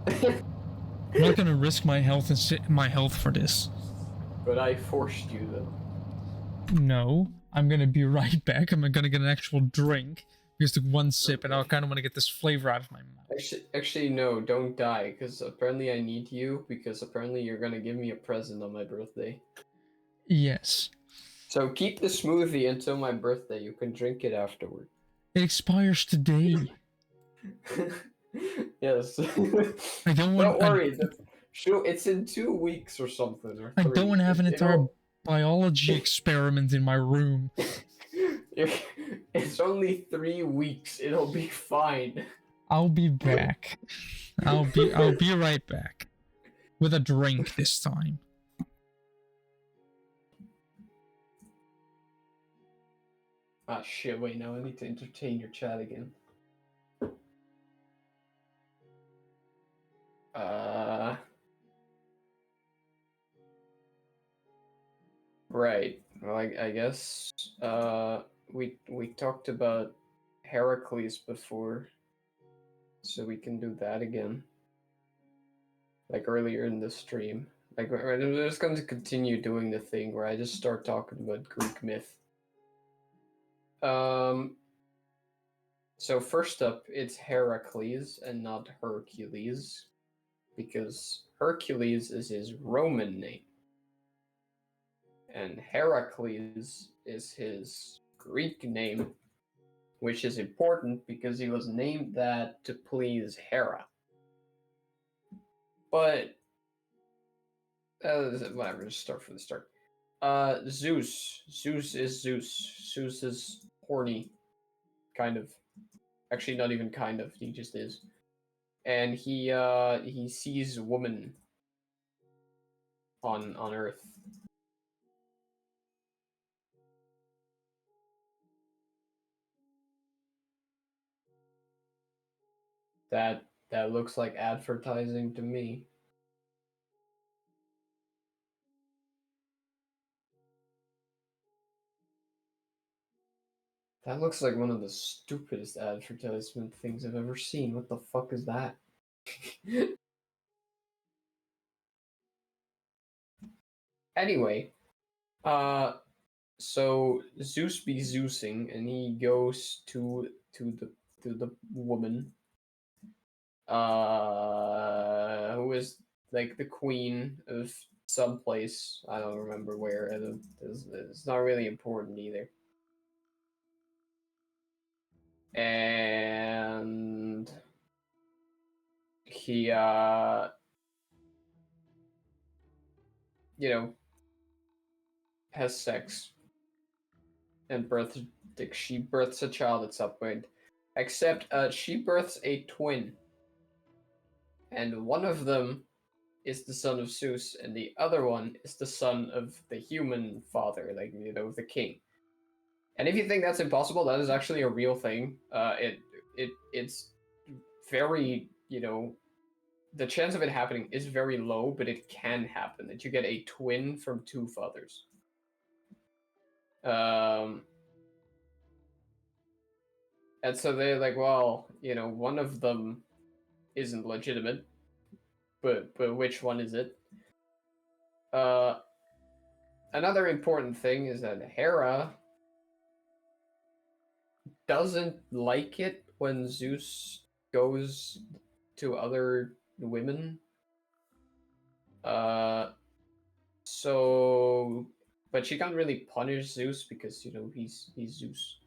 I'm not gonna risk my health and my health for this. But I forced you, though. No, I'm gonna be right back. I'm gonna get an actual drink. Just took one sip, and I kind of want to get this flavor out of my mouth. Actually, no, don't die, because apparently I need you, because apparently you're gonna give me a present on my birthday. Yes. So keep the smoothie until my birthday. You can drink it afterward. It expires today. Yes. I don't want. Don't worry. Sure, it's in 2 weeks or something. Or I 3. don't want to have an entire biology experiment in my room. It's only 3 weeks. It'll be fine. I'll be back. I'll be right back. With a drink this time. Ah shit, wait, now I need to entertain your chat again. Right. Well, I guess we talked about Heracles before, so we can do that again. Like earlier in the stream. Like I'm just going to continue doing the thing where I just start talking about Greek myth. So first up, it's Heracles and not Hercules, because Hercules is his Roman name. And Heracles is his Greek name, which is important because he was named that to please Hera. But whatever, just start from the start. Zeus. Zeus is Zeus. Zeus is horny, kind of. Actually, not even kind of. He just is. And he sees a woman on Earth. That looks like advertising to me. That looks like one of the stupidest advertisement things I've ever seen. What the fuck is that? Anyway, so Zeus be Zeusing, and he goes to the woman, who is like the queen of some place. I don't remember where. It's not really important either. And he has sex and she births a child at some point. Except she births a twin. And one of them is the son of Zeus, and the other one is the son of the human father, like the king. And if you think that's impossible, that is actually a real thing. It's very the chance of it happening is very low, but it can happen that you get a twin from two fathers. And so they're like, well, one of them isn't legitimate, but which one is it? Another important thing is that Hera doesn't like it when Zeus goes to other women. So, but she can't really punish Zeus because he's Zeus.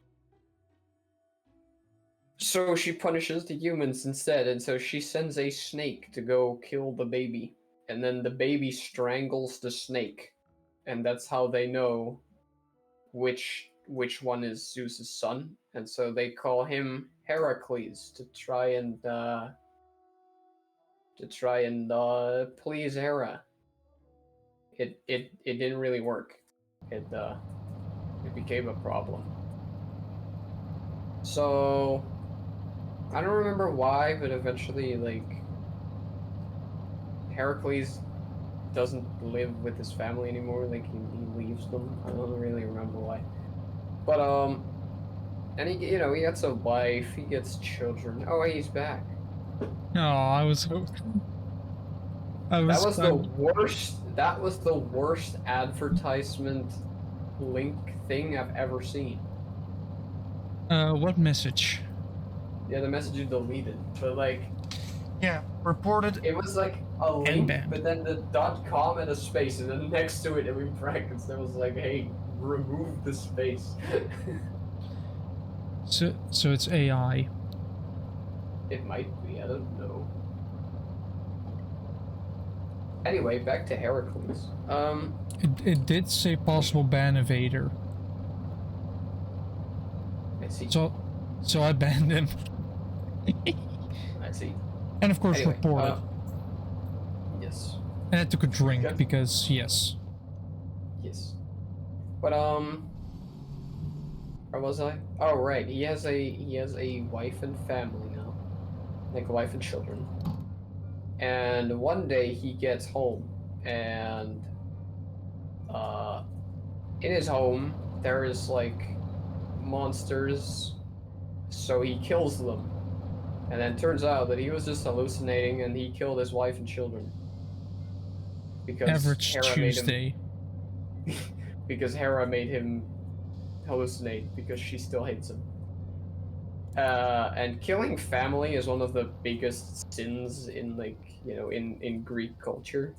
So she punishes the humans instead, and so she sends a snake to go kill the baby, and then the baby strangles the snake, and that's how they know which one is Zeus's son, and so they call him Heracles to try and please Hera. It didn't really work. It became a problem. So I don't remember why, but eventually, like, Heracles doesn't live with his family anymore. Like, he leaves them. I don't really remember why. But and he gets a wife. He gets children. Oh, he's back. Oh, I was hoping. That was the worst. That was the worst advertisement link thing I've ever seen. What message? Yeah, the message you deleted, but like. Yeah, reported. It was like a link, but then the .com and a space, and then next to it, in brackets, there was like, "Hey, remove the space." So it's AI. It might be. I don't know. Anyway, back to Heracles. It did say possible ban of Vader. I see. So I banned him. I see. And of course reported. Yes. And I took a drink because yes. Yes. But where was I? Oh right, he has a wife and family now, like a wife and children. And one day he gets home, and in his home there is like monsters, so he kills them. And then turns out that he was just hallucinating, and he killed his wife and children. Because Average Hera Tuesday. because Hera made him hallucinate because she still hates him. And killing family is one of the biggest sins in in Greek culture.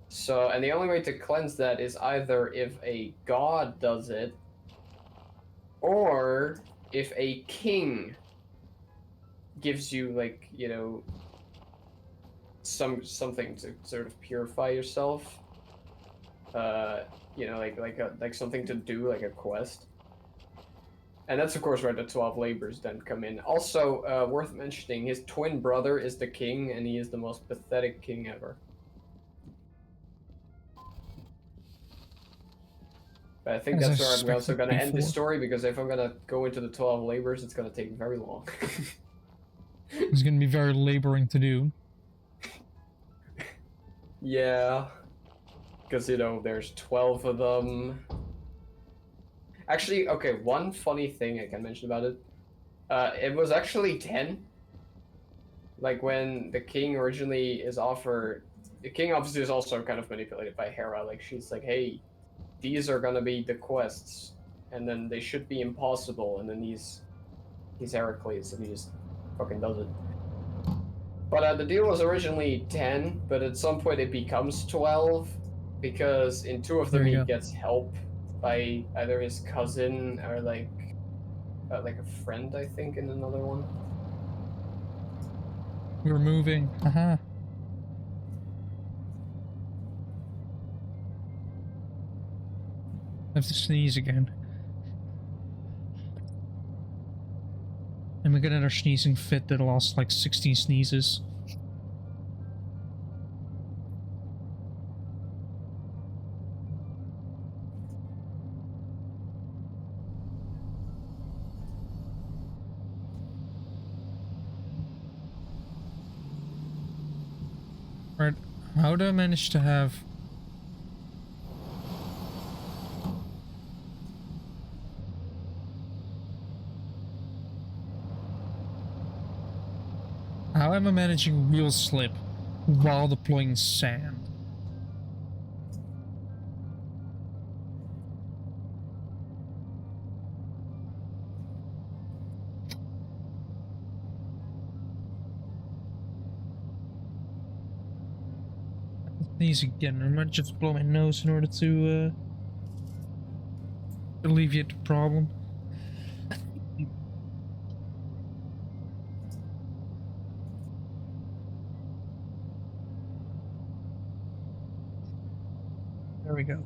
So, and the only way to cleanse that is either if a god does it, or if a king gives you something to sort of purify yourself. Like something to do, like a quest. And that's of course where the 12 labors then come in. Also, worth mentioning, his twin brother is the king, and he is the most pathetic king ever. But I think that's where I'm also going to end this story, because if I'm going to go into the 12 labors, it's going to take very long. It's going to be very laboring to do. Yeah. Because, there's 12 of them. Actually, okay, one funny thing I can mention about it. It was actually 10. Like, when the king originally is offered... The king obviously is also kind of manipulated by Hera. Like, she's like, hey, these are gonna be the quests, and then they should be impossible, and then he's Heracles, and he just fucking does it. But the deal was originally 10, but at some point it becomes 12, because in 2 of them he gets help by either his cousin or like a friend, I think, in another one. We're moving. I have to sneeze again. And we got another sneezing fit that lost like 16 sneezes. How do I manage to have... How am I managing wheel slip while deploying sand? These again. I might just blow my nose in order to alleviate the problem. There we go.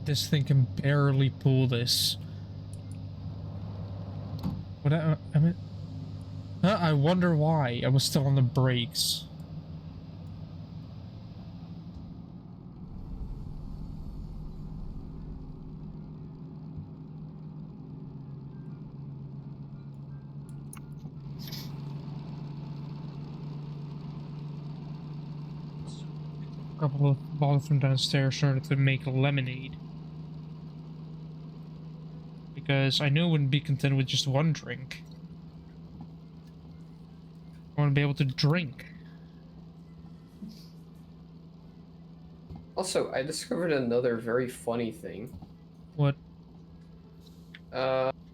This thing can barely pull this. What I mean, I wonder why I was still on the brakes. A couple of bottles from downstairs in order to make lemonade. Because I knew I wouldn't be content with just one drink. I want to be able to drink. Also, I discovered another very funny thing. What?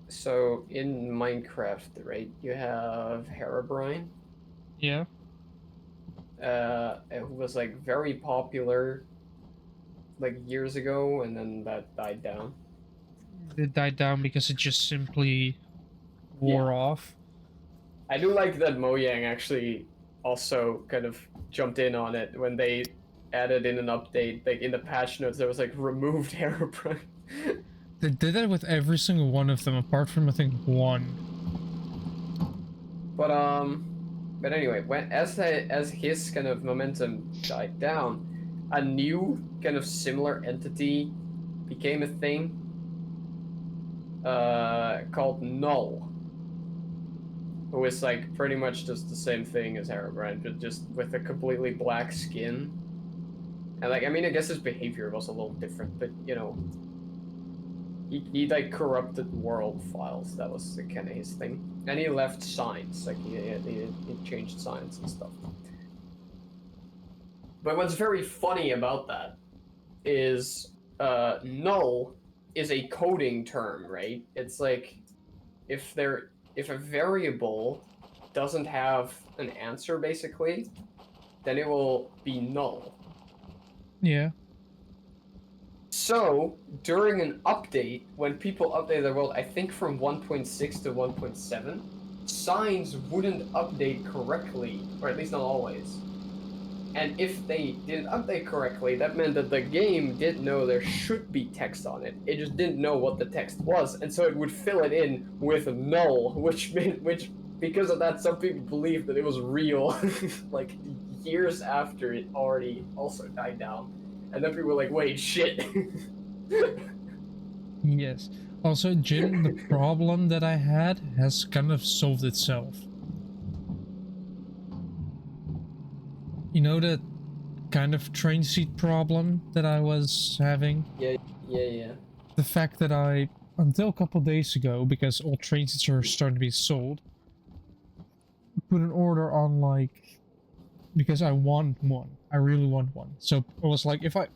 So in Minecraft, right, you have Herobrine. Yeah. It was like very popular like years ago, and then that died down. It died down because it just simply wore off. I do like that Mojang actually also kind of jumped in on it when they added in an update, like in the patch notes, there was like removed Herobrine. They did that with every single one of them, apart from I think one. But anyway, as his kind of momentum died down, a new kind of similar entity became a thing, called Null, who is like pretty much just the same thing as Herobrine, but just with a completely black skin. And like, I mean, I guess his behavior was a little different, but you know, he like corrupted world files. That was kind of his thing. And he left signs, like he changed signs and stuff. But what's very funny about that is null is a coding term, right? It's like if a variable doesn't have an answer, basically, then it will be null. Yeah. So, during an update, when people update their world, I think from 1.6 to 1.7, signs wouldn't update correctly, or at least not always. And if they didn't update correctly, that meant that the game didn't know there should be text on it. It just didn't know what the text was, and so it would fill it in with null, which because of that, some people believed that it was real, like years after it already also died down. And then people were like, wait, shit. Yes. Also, Jim, the problem that I had has kind of solved itself. You know that kind of train seat problem that I was having? Yeah. The fact that I, until a couple days ago, because all train seats are starting to be sold, put an order on, like, because I want one. I really want one. So I was like, if I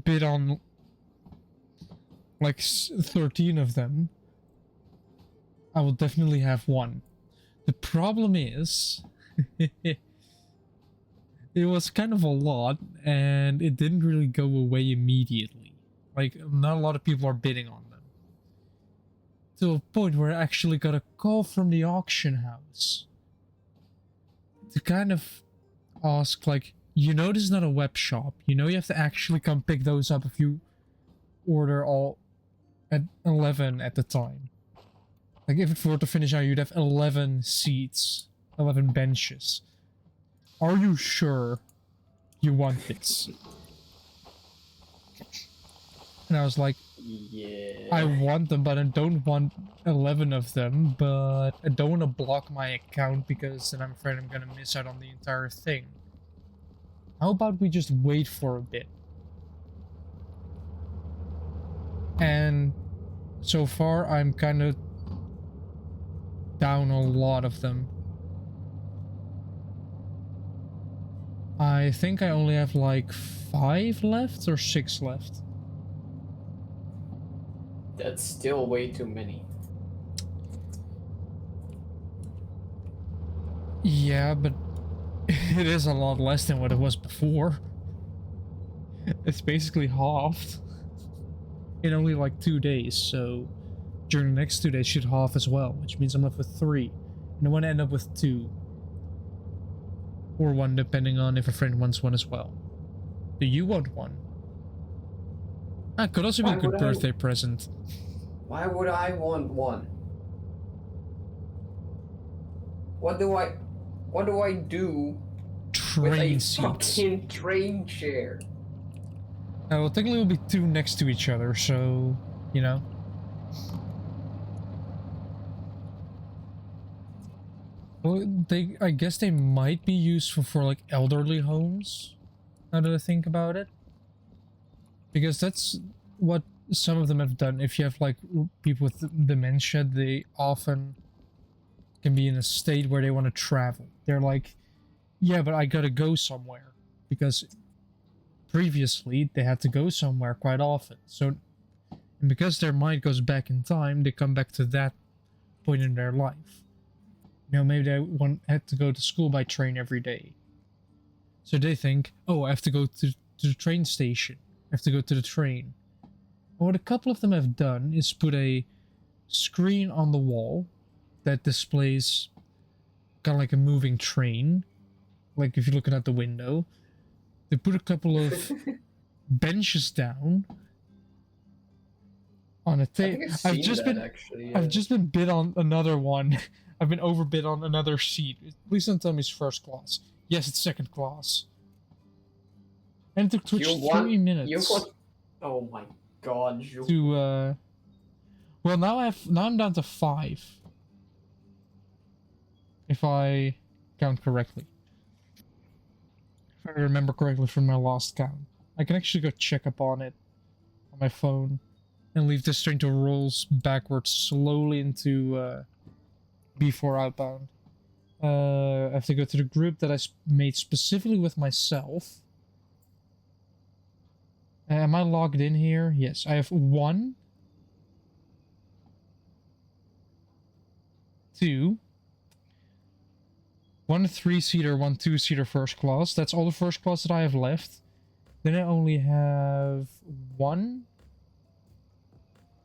bid on like 13 of them, I will definitely have one. The problem is it was kind of a lot, and it didn't really go away immediately. Like, not a lot of people are bidding on them, to a point where I actually got a call from the auction house to kind of ask, like, you know, this is not a web shop. You know, you have to actually come pick those up if you order all at 11 at the time. Like, if it were to finish now, you'd have 11 seats, 11 benches. are you sure you want this? And I was like, Yeah. I want them, but I don't want 11 of them, but I don't want to block my account because then I'm afraid I'm gonna miss out on the entire thing. How about we just wait for a bit? And so far, I'm kind of down a lot of them. I think I only have like 5 left or 6 left. That's still way too many. Yeah, but it is a lot less than what it was before. It's basically halved in only like 2 days, so during the next 2 days should halve as well, which means I'm left with 3. And I want to end up with 2. Or 1, depending on if a friend wants one as well. Do you want one? Ah, could also be a good birthday present. Why would I want one? What do I do with Train a seats. fucking train chair? Well, technically we'll be 2 next to each other, so, you know. Well, I guess they might be useful for like elderly homes, now that I think about it. Because that's what some of them have done. If you have like people with dementia, they often can be in a state where they want to travel. They're like, yeah, but I gotta go somewhere. Because previously they had to go somewhere quite often. So, and because their mind goes back in time, they come back to that point in their life. You know, maybe they had to go to school by train every day. So they think, oh, I have to go to the train station. I have to go to the train. And what a couple of them have done is put a screen on the wall that displays kind of like a moving train. Like if you're looking at the window. They put a couple of benches down on a table. I've just been bid on another one. I've been overbid on another seat. Please don't tell me it's first class. Yes, it's second class. And it took Twitch 3 minutes. Oh my god, to well, now I'm down to 5. If I count correctly. If I remember correctly from my last count. I can actually go check up on it on my phone and leave this train to rolls backwards slowly into B4 outbound. I have to go to the group that I made specifically with myself. Am I logged in here? Yes, I have 1, 2, 1 3-seater, 1 2-seater first class. That's all the first class that I have left. Then I only have 1.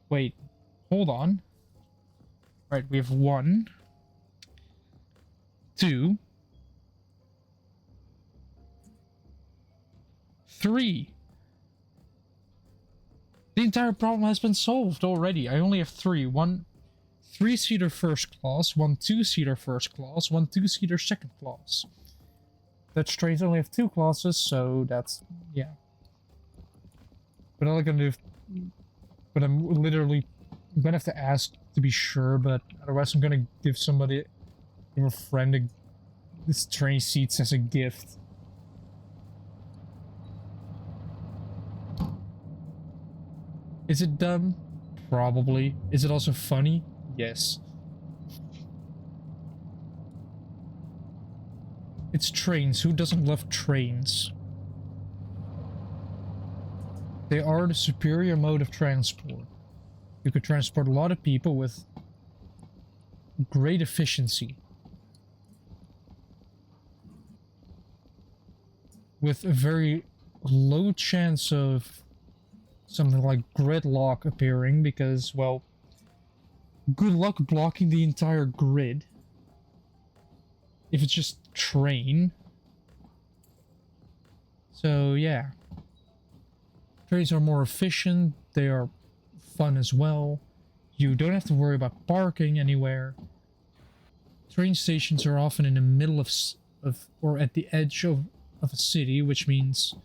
Wait, hold on. Right, we have 1, 2, 3. The entire problem has been solved already. I only have 3. 1 3-seater first class, 1 2-seater first class, 1 2-seater second class. Dutch trains only have 2 classes, so that's, yeah. But all I'm gonna do, but I'm gonna have to ask to be sure, but otherwise I'm gonna give a friend this train seats as a gift. Is it dumb? Probably. Is it also funny? Yes. It's trains. Who doesn't love trains? They are the superior mode of transport. You could transport a lot of people with great efficiency. With a very low chance of something like gridlock appearing because, well, good luck blocking the entire grid if it's just train. So yeah, trains are more efficient, they are fun as well. You don't have to worry about parking anywhere. Train stations are often in the middle of of, or at the edge of a city, which means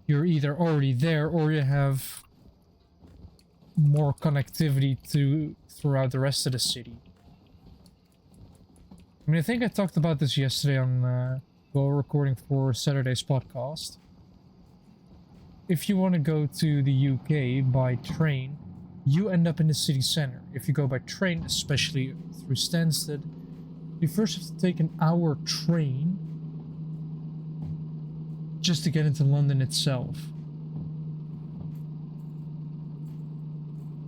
you're either already there or you have more connectivity throughout the rest of the city. I mean, I think I talked about this yesterday on while recording for Saturday's podcast. If you want to go to the UK by train, you end up in the city center. If you go by train, especially through Stansted, you first have to take an hour train just to get into London itself.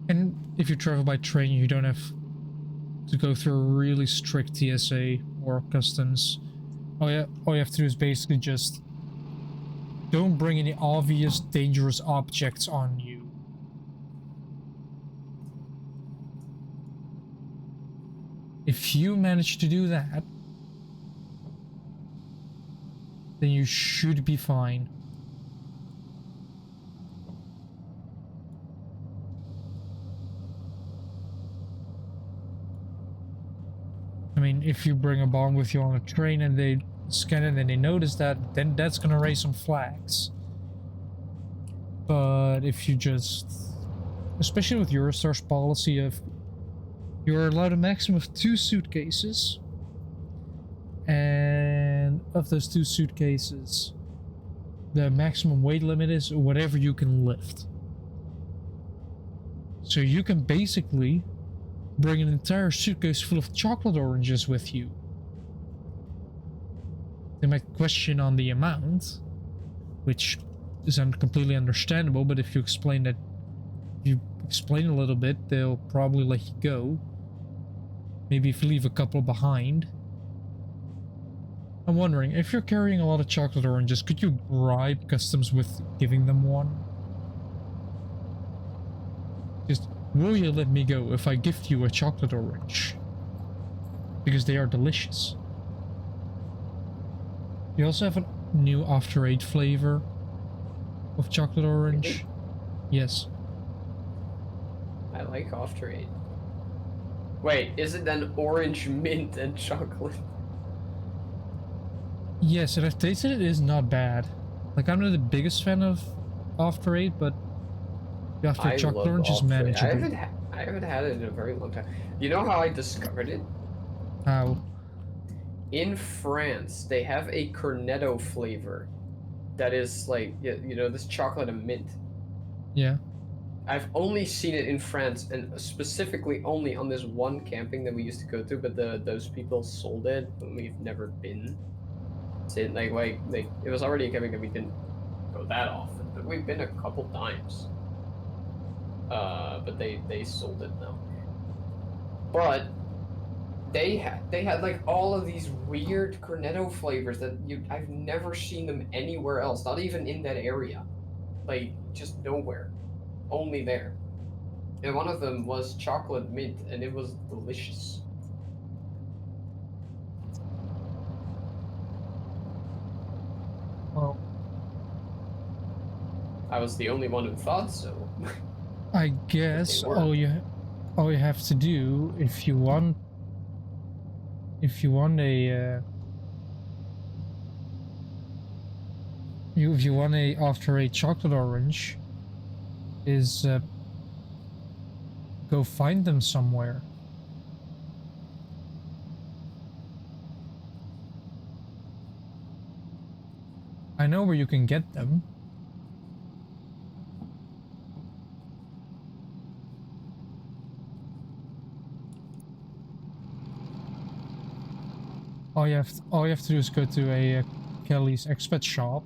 And if you travel by train, you don't have to go through a really strict TSA or customs. All you have to do is basically just don't bring any obvious dangerous objects on you. If you manage to do that, then you should be fine. I mean, if you bring a bomb with you on a train and they scan it and they notice that, then that's gonna raise some flags. But if you just, especially with Eurostar's policy of you're allowed a maximum of 2 suitcases, and of those 2 suitcases, the maximum weight limit is whatever you can lift. So you can basically bring an entire suitcase full of chocolate oranges with you. They might question on the amount, which is completely understandable, but if you explain that, if you explain a little bit, they'll probably let you go. Maybe if you leave a couple behind. I'm wondering, if you're carrying a lot of chocolate oranges, could you bribe customs with giving them one? Just, will you let me go if I gift you a chocolate orange? Because they are delicious. You also have a new After Eight flavor of chocolate orange. Yes. I like After Eight. Wait, is it then orange, mint, and chocolate? Yes, and I've tasted it. It is not bad. Like, I'm not the biggest fan of After Eight, but the After Eight chocolate orange is manageable. I haven't had it in a very long time. You know how I discovered it? How? In France, they have a cornetto flavor that is like, you know, this chocolate and mint. Yeah. I've only seen it in France, and specifically only on this one camping that we used to go to, but those people sold it, and we've never been. So like it was already a camping that we didn't go that often, but we've been a couple times. But they sold it now. But they had like all of these weird cornetto flavors that I've never seen them anywhere else, not even in that area, like just nowhere, only there. And one of them was chocolate mint, and it was delicious. Well, I was the only one who thought so. I guess all you have to do if you want a if you want a After Eight chocolate orange is go find them somewhere. I know where you can get them. All you have to do is go to a Kelly's expat shop.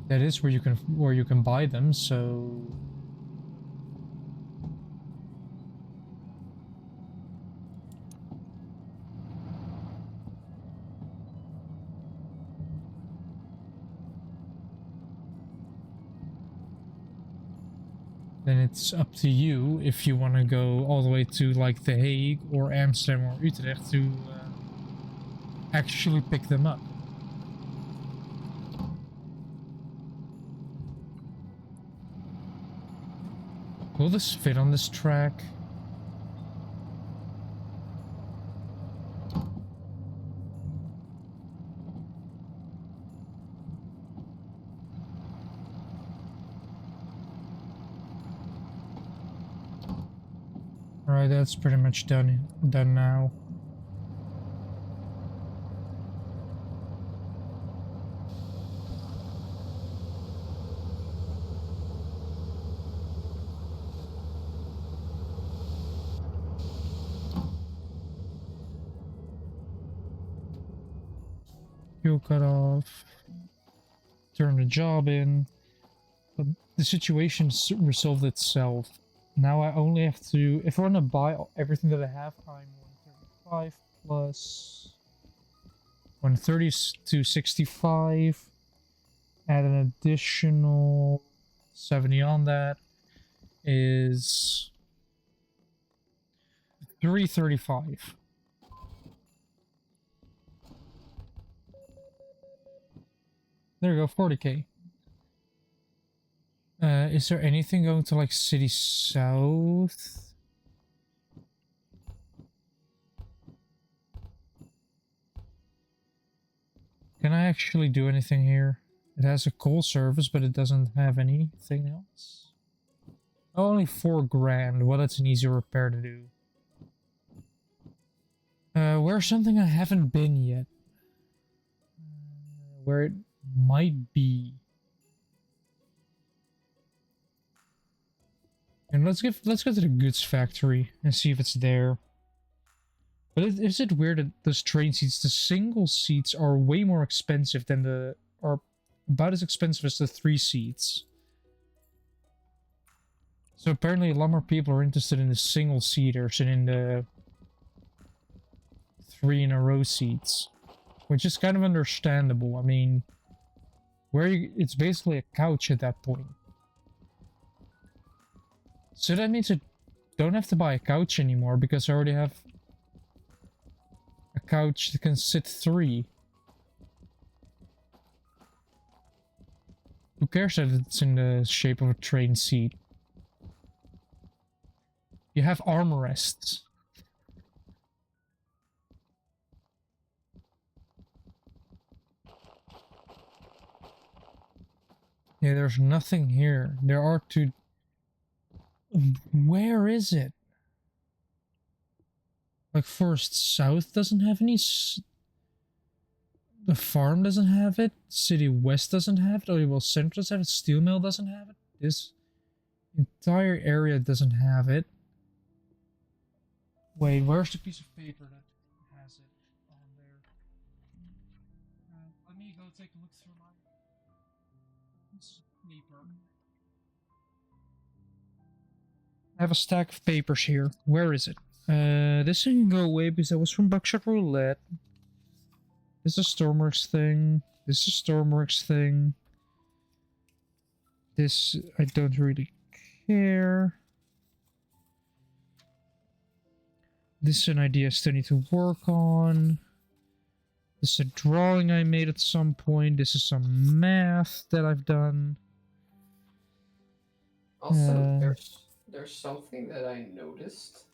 That is where you can buy them, so then it's up to you if you want to go all the way to like The Hague or Amsterdam or Utrecht to actually pick them up. Will this fit on this track? Alright, that's pretty much done now. Fuel cut off. Turn the job in. But the situation resolved itself. Now I only have to, if I want to buy everything that I have, I'm 135 plus 130 to 65. Add an additional 70 on that is 335. There you go, 40k. Is there anything going to like City South? Can I actually do anything here? It has a coal service, but it doesn't have anything else. Oh, only 4 grand. Well, that's an easy repair to do. Where's something I haven't been yet? Where it might be. And let's go to the goods factory and see if it's there. But is it weird that those train seats, the single seats are way more expensive than are about as expensive as the 3 seats. So apparently a lot more people are interested in the single seaters than in the 3 in a row seats. Which is kind of understandable. I mean, it's basically a couch at that point. So that means I don't have to buy a couch anymore because I already have a couch that can sit 3. Who cares that it's in the shape of a train seat? You have armrests. Yeah, there's nothing here. There are 2... Where is it? Like Forest South doesn't have any... The farm doesn't have it. City West doesn't have it. Oh, well, Central doesn't have it. Steel Mill doesn't have it. This entire area doesn't have it. Wait, where's the piece of paper that has it on there? Let me go take a look through my piece of paper. I have a stack of papers here. Where is it? This thing can go away because that was from Buckshot Roulette. This is a Stormworks thing. This is a Stormworks thing. This, I don't really care. This is an idea I still need to work on. This is a drawing I made at some point. This is some math that I've done. Also, there's something that I noticed.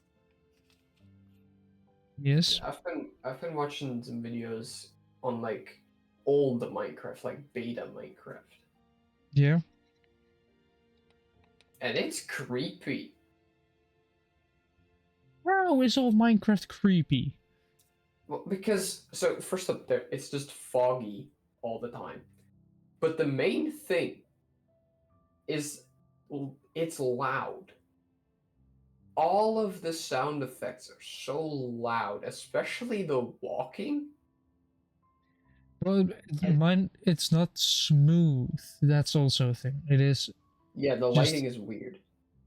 Yes. I've been watching some videos on like old Minecraft, like beta Minecraft. Yeah. And it's creepy. How is all Minecraft creepy? Well, because so first up there, it's just foggy all the time. But the main thing is it's loud. All of the sound effects are so loud, especially the walking. Well, mine, it's not smooth. That's also a thing. It is. Yeah, the lighting is weird.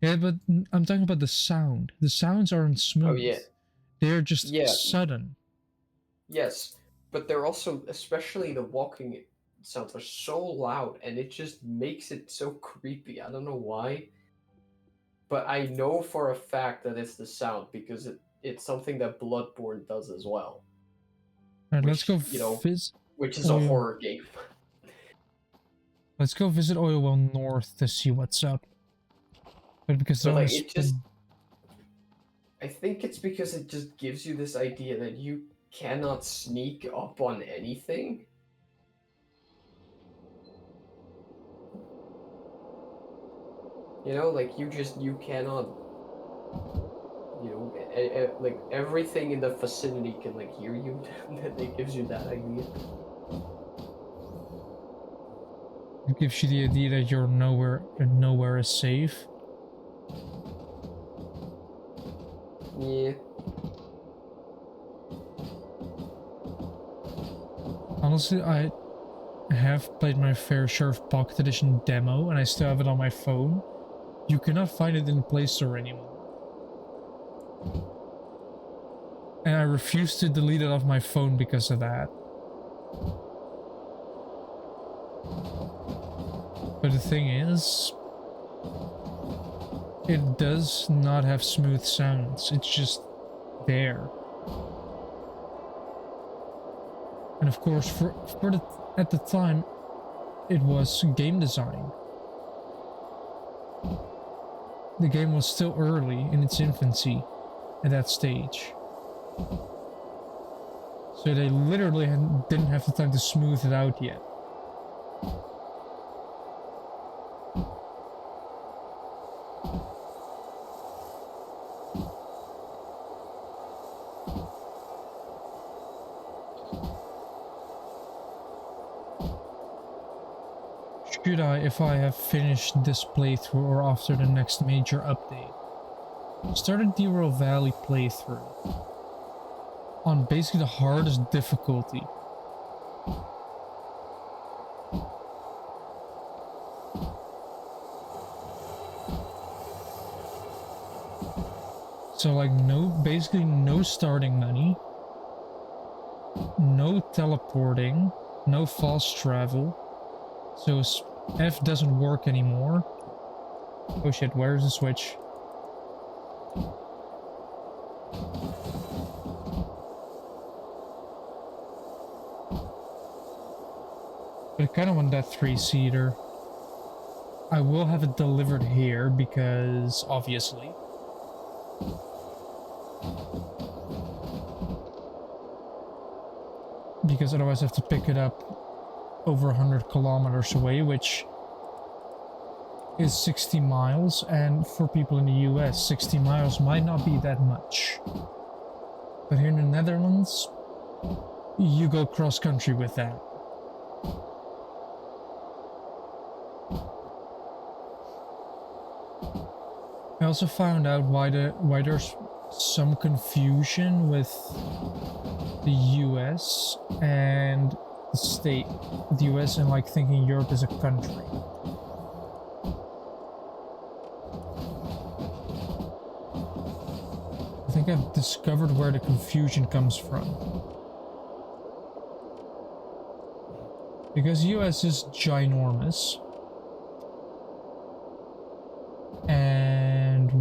Yeah, but I'm talking about the sound. The sounds aren't smooth. Oh, yeah. They're just sudden. Yes, but they're also, especially the walking sounds are so loud, and it just makes it so creepy. I don't know why. But I know for a fact that it's the sound because it's something that Bloodborne does as well. Alright, let's go which is a horror game. Let's go visit Oilwell North to see what's up. But because like, I think it's because it just gives you this idea that you cannot sneak up on anything. You know, like you cannot you know, like everything in the vicinity can like hear you. That it gives you that idea. It gives you the idea that you're nowhere and nowhere is safe. Yeah. Honestly, I have played my fair share of Pocket Edition demo, and I still have it on my phone. You cannot find it in Play Store anymore. And I refuse to delete it off my phone because of that. But the thing is, it does not have smooth sounds. It's just there. And of course, at the time, it was game design. The game was still early in its infancy at that stage. So they literally didn't have the time to smooth it out yet. Should I, if I have finished this playthrough or after the next major update, start a Derail Valley playthrough on basically the hardest difficulty. So like basically no starting money, no teleporting, no fast travel. So F doesn't work anymore. Oh shit, where's the switch? But I kind of want that 3-seater. I will have it delivered here because, obviously. Because otherwise I have to pick it up over 100 kilometers away, which is 60 miles, and for people in the US, 60 miles might not be that much. But here in the Netherlands, you go cross-country with that. I also found out why there's some confusion with the US and the state. The US and like thinking Europe is a country. I think I've discovered where the confusion comes from. Because US is ginormous. And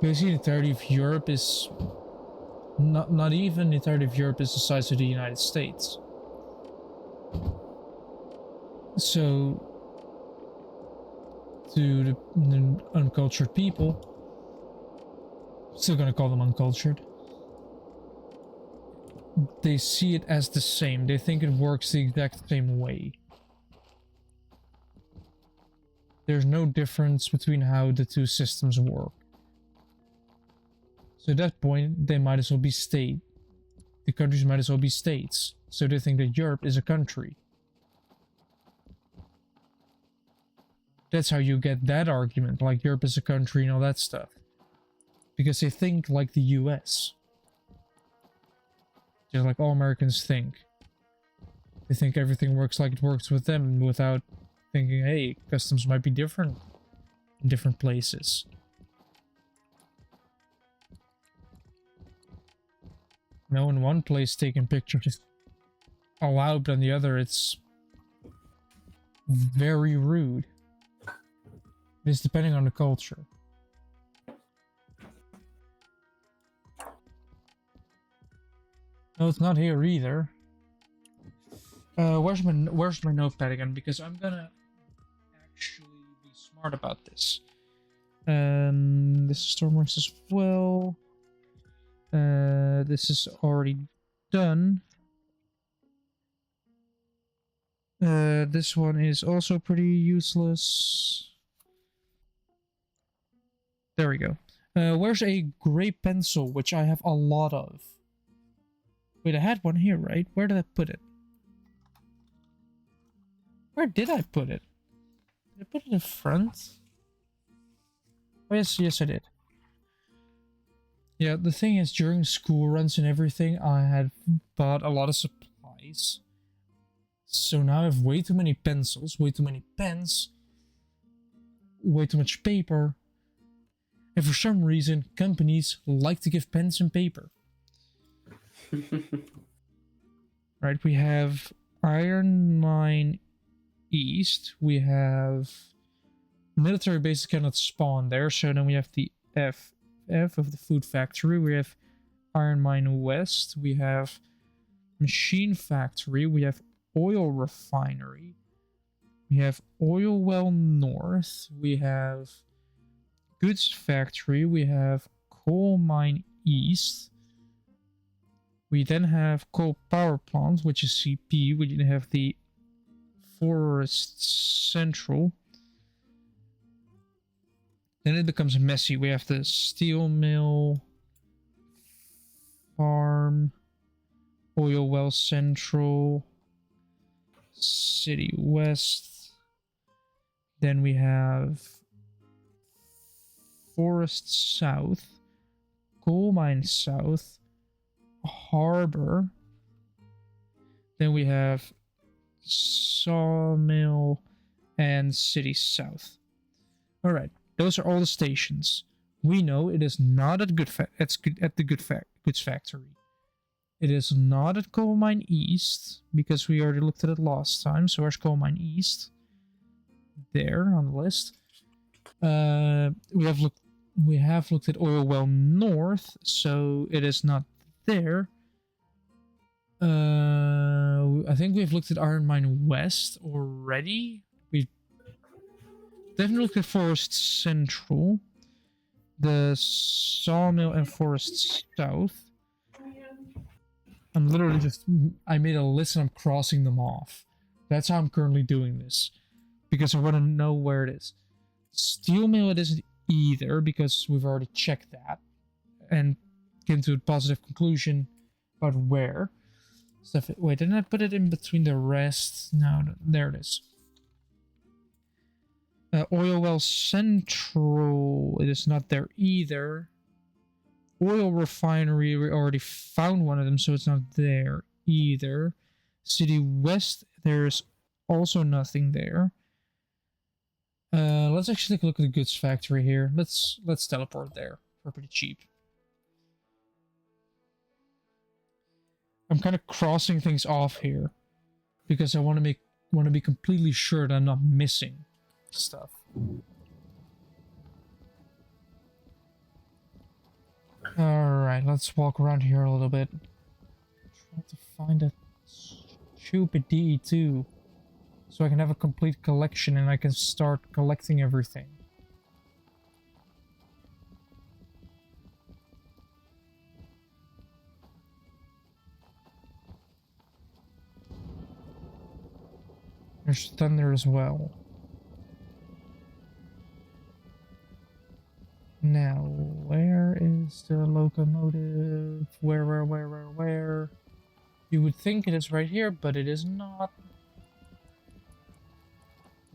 basically the entirety of Europe is not even the entirety of Europe is the size of the United States. So to the uncultured people, still gonna call them uncultured, they see it as the same. They think it works the exact same way. There's no difference between how the two systems work. So at that point, they might as well be state. The countries might as well be states. So they think that Europe is a country. That's how you get that argument, like Europe is a country and all that stuff. Because they think like the US. Just like all Americans think. They think everything works like it works with them without thinking, hey, customs might be different in different places. No, in one place taking pictures is allowed, but in the other it's very rude. It's depending on the culture. No, it's not here either. Where's my notepad again? Because I'm gonna actually be smart about this. This is Stormworks as well. This is already done. This one is also pretty useless. There we go. Where's a gray pencil, which I have a lot of? Wait, I had one here, right? Where did I put it? Where did I put it? Did I put it in front? Oh, yes, I did. Yeah, the thing is, during school runs and everything, I had bought a lot of supplies. So now I have way too many pencils, way too many pens, way too much paper. And for some reason, companies like to give pens and paper. Right, we have Iron Mine East. We have military bases cannot spawn there. So then we have the F of the food factory. We have Iron Mine West. We have machine factory. We have oil refinery. We have oil well north. We have goods factory. We have coal mine east. We then have coal power plant, which is CP. We then have the forest central. Then it becomes messy. We have the steel mill, farm, oil well central, city west. Then we have forest south, coal mine south, harbor. Then we have sawmill and city south. All right, those are all the stations. We know it is not at the goods factory. It is not at coal mine east because we already looked at it last time. So where's coal mine east? There on the list. We have looked at oil well north, so it is not there. I think we've looked at Iron Mine West already. We've definitely looked at Forest Central, the Sawmill and Forest South. I'm literally I made a list and I'm crossing them off. That's how I'm currently doing this. Because I want to know where it is. Steel Mill it isn't either, because we've already checked that. And came to a positive conclusion about where. Wait, didn't I put it in between the rest? No, there it is. Oil well central, it is not there either. Oil refinery, we already found one of them, so it's not there either. City west, there's also nothing there. Let's actually take a look at the goods factory here. Let's teleport there for pretty cheap. I'm kind of crossing things off here because I want to be completely sure that I'm not missing stuff. Alright, let's walk around here a little bit. Try to find a stupid DE2 so I can have a complete collection and I can start collecting everything. There's thunder as well. Now, where is the locomotive? Where? You would think it is right here, but it is not.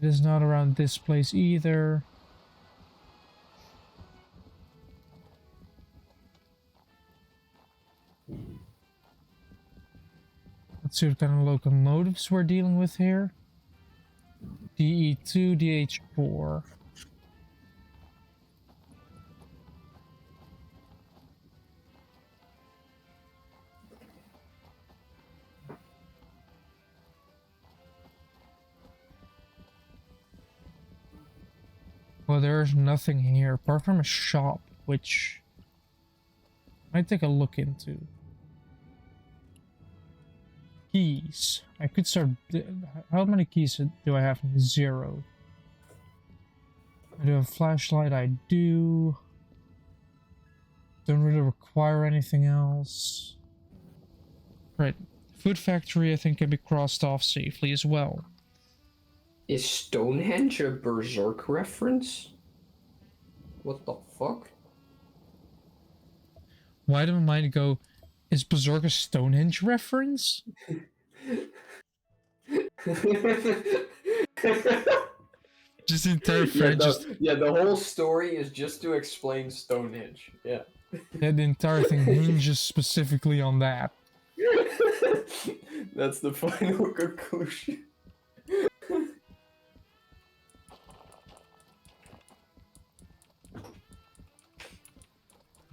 It is not around this place either. Let's see what kind of locomotives we're dealing with here. DE2, DH4. Well, there's nothing here apart from a shop, which I might take a look into. Keys. I could start. How many keys do I have? 0. I do have a flashlight. I do. Don't really require anything else. Right. Food factory, I think, can be crossed off safely as well. Is Stonehenge a Berserk reference? What the fuck? Why did my mind go, is Berserk a Stonehenge reference? Just the entire Yeah, fan, just the whole story is just to explain Stonehenge. Yeah. yeah, the entire thing hinges specifically on that. That's the final conclusion.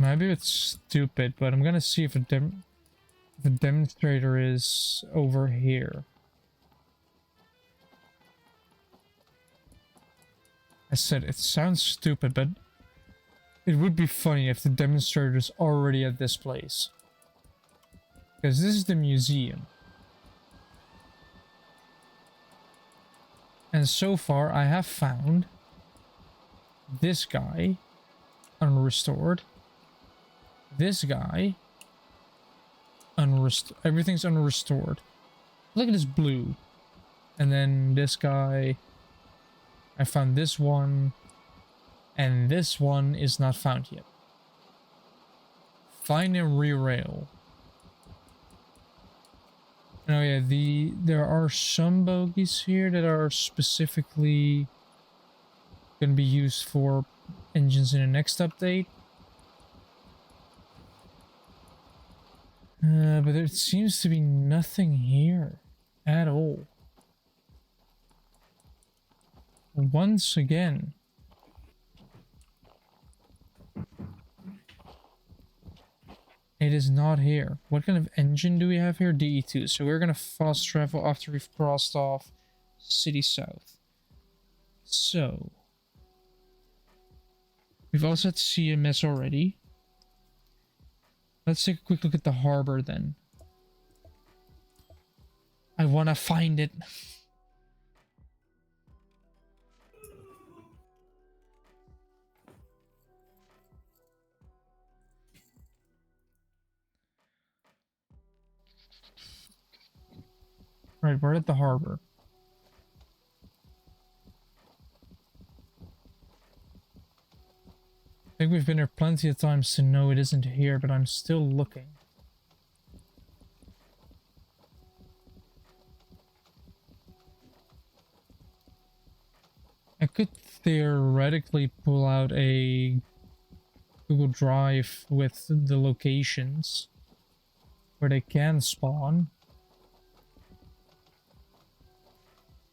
Maybe it's stupid, but I'm gonna see if a demonstrator is over here. I said it sounds stupid, but it would be funny if the demonstrator is already at this place. Because this is the museum. And so far I have found this guy unrestored. This guy unrestored. Everything's unrestored. Look at this blue. And then this guy. I found this one. And this one is not found yet. Find and re-rail. Oh yeah, there are some bogies here that are specifically going to be used for engines in the next update. But there seems to be nothing here at all. Once again. It is not here. What kind of engine do we have here? DE2. So we're going to fast travel after we've crossed off City South. So. We've also had CMS already. Let's take a quick look at the harbor then. I want to find it. Right, we're at the harbor. I think we've been here plenty of times to know it isn't here, but I'm still looking. I could theoretically pull out a Google Drive with the locations where they can spawn.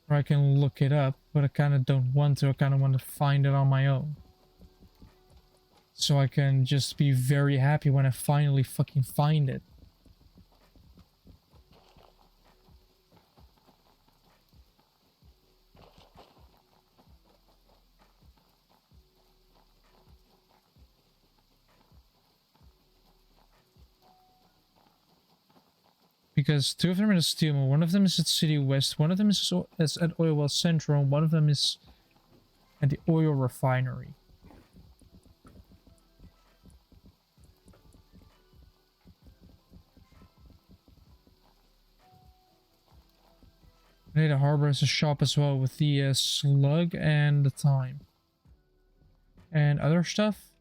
Or I can look it up, but I kind of don't want to. I kind of want to find it on my own. So I can just be very happy when I finally fucking find it. Because two of them are at Steel Mill, one of them is at City West, one of them is at Oil Well Central, and one of them is at the oil refinery. The harbor has a shop as well with the slug and the time. And other stuff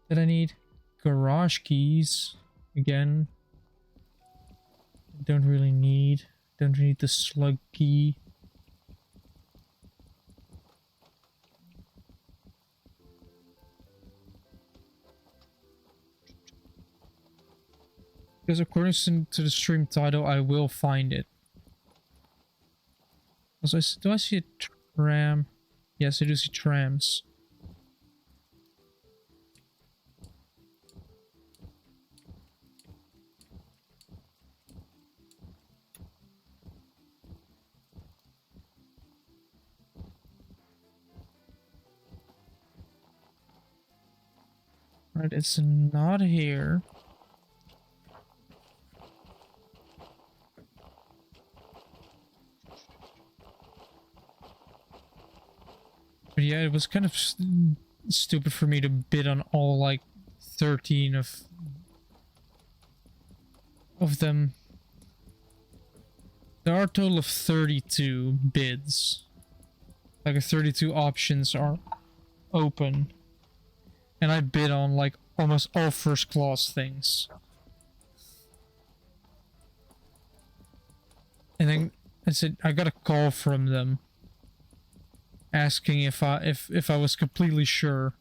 that I need. Garage keys. Again. Don't really need. Don't need the slug key. Because according to the stream title, I will find it. Also, do I see a tram? Yes, I do see trams. Right, it's not here. But yeah, it was kind of stupid for me to bid on all like 13 of them. There are a total of 32 bids. Like 32 options are open. And I bid on like almost all first class things. And then I said I got a call from them asking if I was completely sure,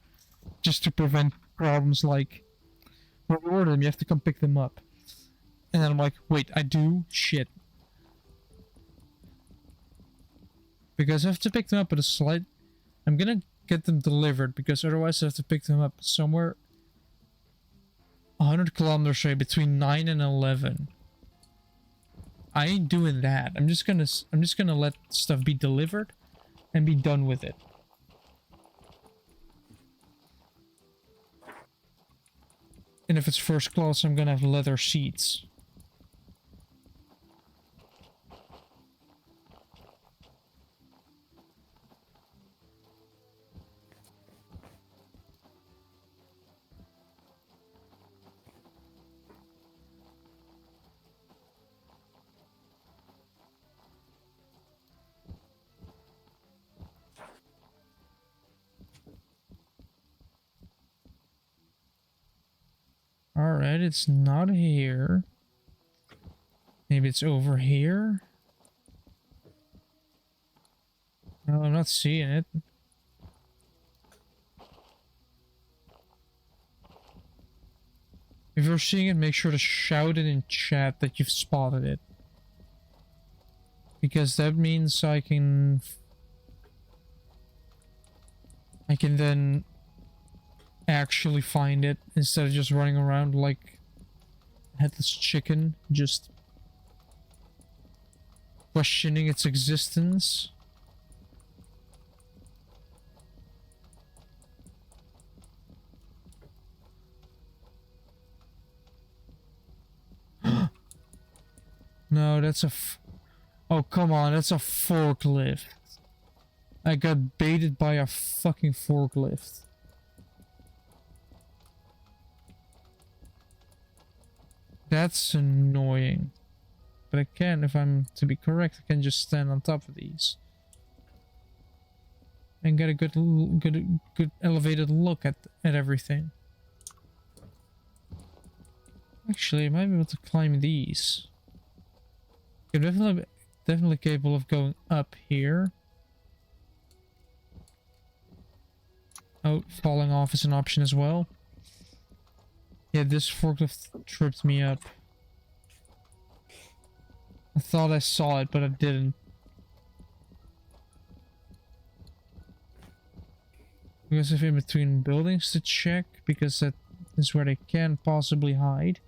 just to prevent problems like, when we order them, you have to come pick them up. And then I'm like, wait, I do? Shit. Because I have to pick them up at a slight... I'm gonna get them delivered, because otherwise I have to pick them up somewhere 100 kilometers away between 9 and 11. I ain't doing that. I'm just gonna let stuff be delivered and be done with it. And if it's first class, I'm gonna have leather seats. Alright, it's not here. Maybe it's over here? No, I'm not seeing it. If you're seeing it, make sure to shout it in chat that you've spotted it. Because that means I can then actually find it instead of just running around like a headless chicken, just questioning its existence. No, that's a oh, come on, that's a forklift. I got baited by a fucking forklift. That's annoying. But I can, if I'm to be correct, I can just stand on top of these. And get a good elevated look at everything. Actually, I might be able to climb these. I'm definitely capable of going up here. Oh, falling off is an option as well. Yeah, this forklift tripped me up. I thought I saw it, but I didn't. Because if in between buildings to check, because that is where they can possibly hide.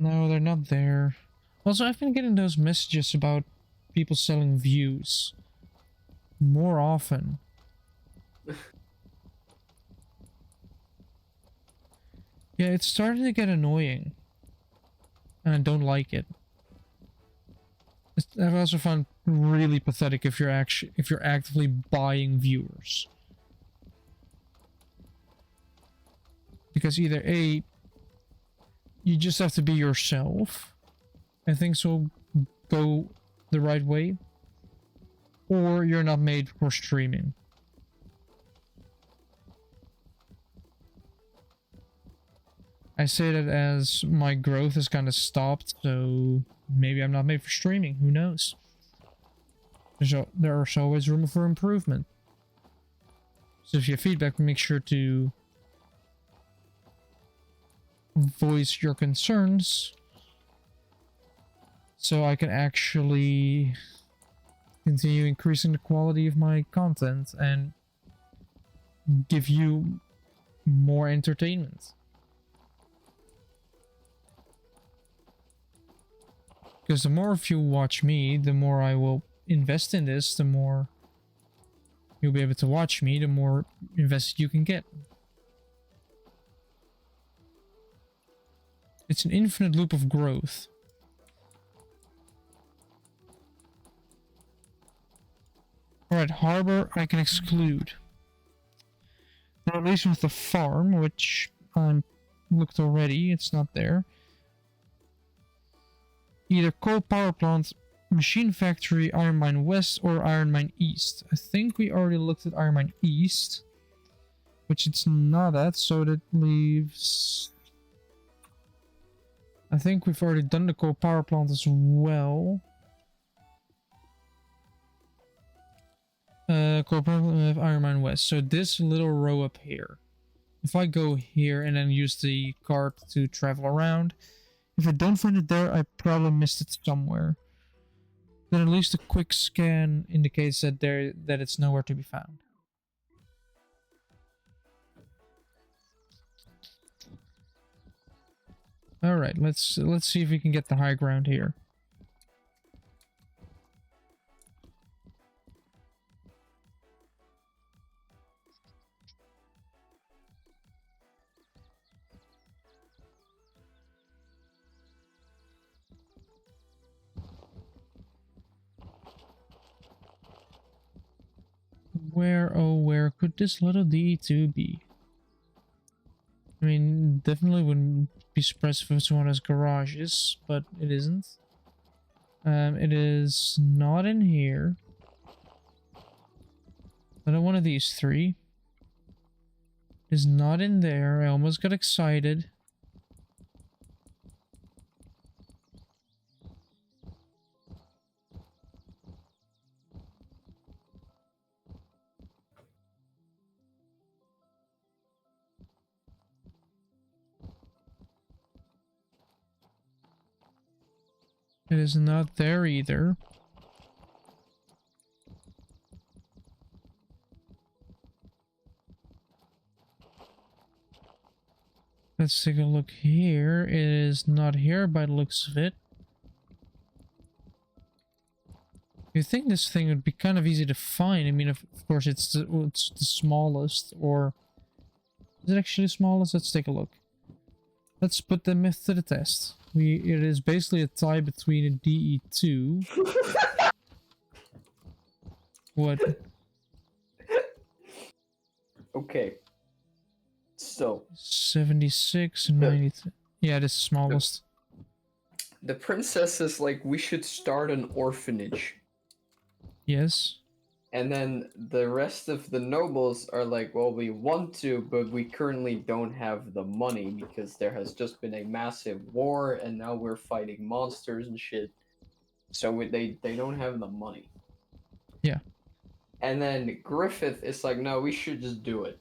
No, they're not there. Also, I've been getting those messages about people selling views more often. Yeah, it's starting to get annoying. And I don't like it. I've also found really pathetic if you're actively buying viewers. Because either A, you just have to be yourself, and things will go the right way, or you're not made for streaming. I say that as my growth has kind of stopped, so maybe I'm not made for streaming, who knows? There's always room for improvement. So if you have feedback, make sure to voice your concerns so I can actually continue increasing the quality of my content and give you more entertainment. Because the more of you watch me, the more I will invest in this, the more you'll be able to watch me, the more invested you can get. It's an infinite loop of growth. Right, harbor I can exclude. The relation with the farm, which I looked already, it's not there. Either coal power plant, machine factory, iron mine west, or iron mine east. I think we already looked at iron mine east, which it's not at, so that leaves... I think we've already done the coal power plant as well. Coal power plant, iron mine west. So this little row up here. If I go here and then use the cart to travel around, if I don't find it there, I probably missed it somewhere. Then at least a quick scan indicates that it's nowhere to be found. All right, let's see if we can get the high ground here. Where, oh, where could this little DE2 be? I mean, definitely wouldn't be surprised if it's one of those garages, but it isn't. It is not in here. Another one of these three. Is not in there. I almost got excited. It is not there either. Let's take a look here. It is not here by the looks of it. You think this thing would be kind of easy to find? I mean, of course, it's the smallest, or is it actually smallest? Let's take a look. Let's put the myth to the test. It is basically a tie between a DE2. What? Okay. So 76 and 93. Yeah, this is smallest. the princess is like, we should start an orphanage. Yes. And then the rest of the nobles are like, well, we want to, but we currently don't have the money because there has just been a massive war and now we're fighting monsters and shit. So they don't have the money. Yeah. And then Griffith is like, no, we should just do it.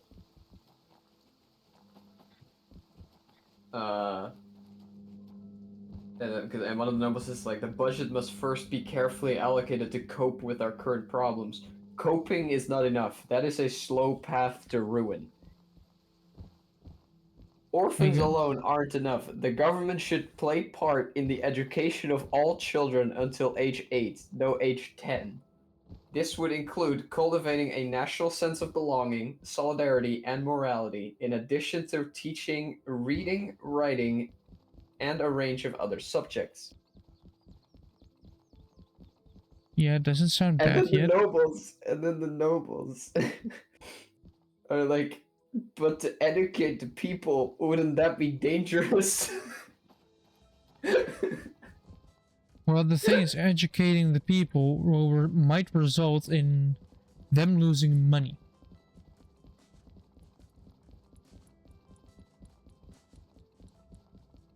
And one of the nobles is like, the budget must first be carefully allocated to cope with our current problems. Coping is not enough. That is a slow path to ruin. Orphans alone aren't enough. The government should play part in the education of all children until age 8, no age 10. This would include cultivating a national sense of belonging, solidarity, and morality, in addition to teaching reading, writing, and a range of other subjects. Yeah, it doesn't sound bad yet. And then the nobles are like, but to educate the people, wouldn't that be dangerous? Well, the thing is, educating the people might result in them losing money.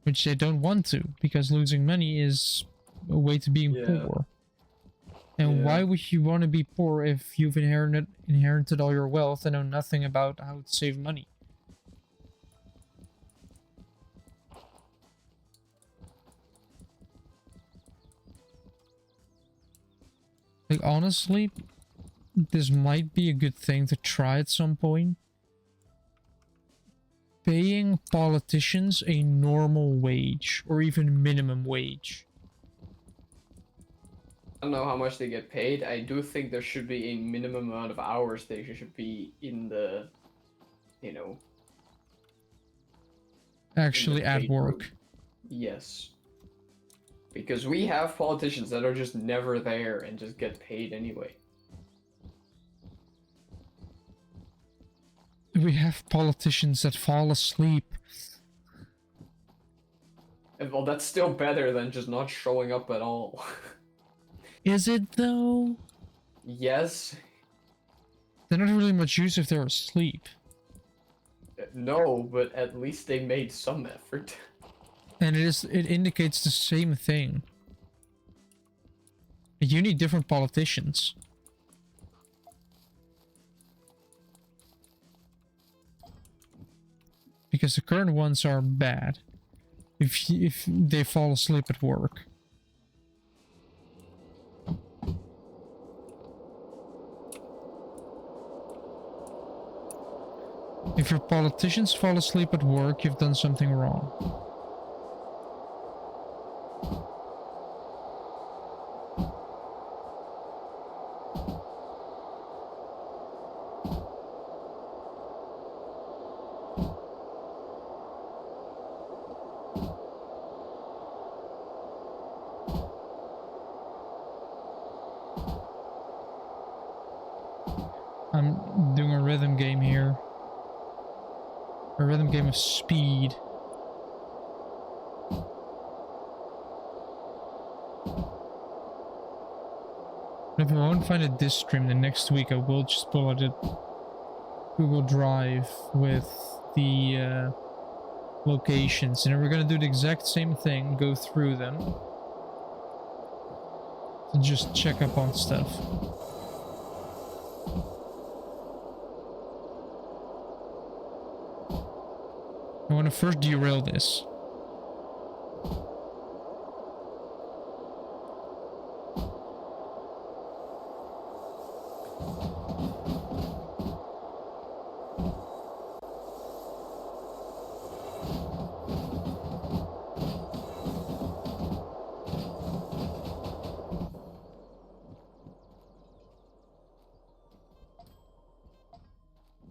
Which they don't want to, because losing money is a way to being poor. And why would you want to be poor if you've inherited all your wealth and know nothing about how to save money? Like, honestly, this might be a good thing to try at some point. Paying politicians a normal wage, or even minimum wage. I don't know how much they get paid. I do think there should be a minimum amount of hours they should be in the, you know... Actually at work. Room. Yes. Because we have politicians that are just never there and just get paid anyway. We have politicians that fall asleep. Well, that's still better than just not showing up at all. Is it though? Yes. They're not really much use if they're asleep. No, but at least they made some effort. And it indicates the same thing. You need different politicians. Because the current ones are bad. If they fall asleep at work. If your politicians fall asleep at work, you've done something wrong. I'm doing a rhythm game here. A rhythm game of speed. If I won't find a disc stream, then next week I will just pull out a Google Drive with the locations, and we're gonna do the exact same thing, go through them, and just check up on stuff. I want to first derail this.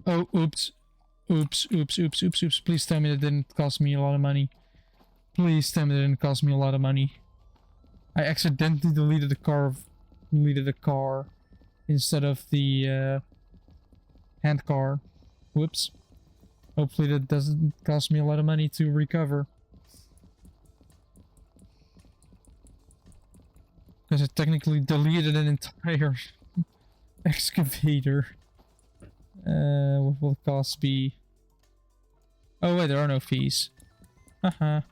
Oh, oops. Oops, oops, oops, oops, oops. Please tell me that didn't cost me a lot of money. Please tell me that didn't cost me a lot of money. I accidentally deleted the car instead of the hand car. Whoops. Hopefully that doesn't cost me a lot of money to recover. Because I technically deleted an entire excavator. What will the cost be? Oh wait, there are no fees. Haha.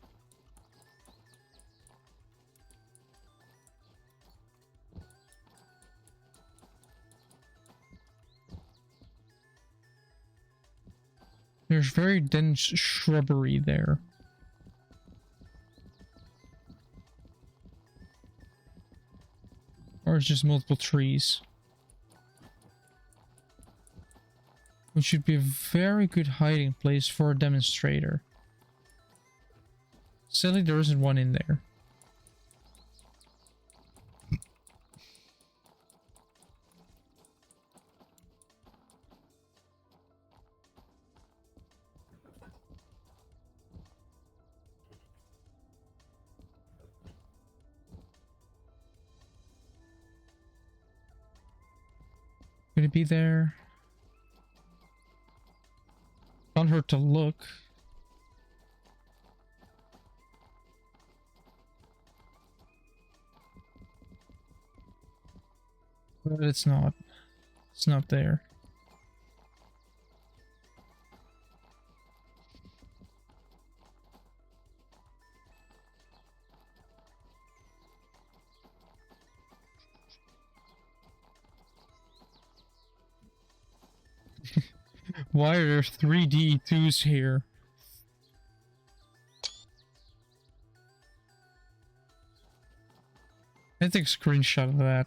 There's very dense shrubbery there. Or it's just multiple trees. Which should be a very good hiding place for a demonstrator. Sadly, there isn't one in there. Could it be there? Can't hurt to look. But it's not. It's not there. Why are there 3 DE2s here? I take a screenshot of that.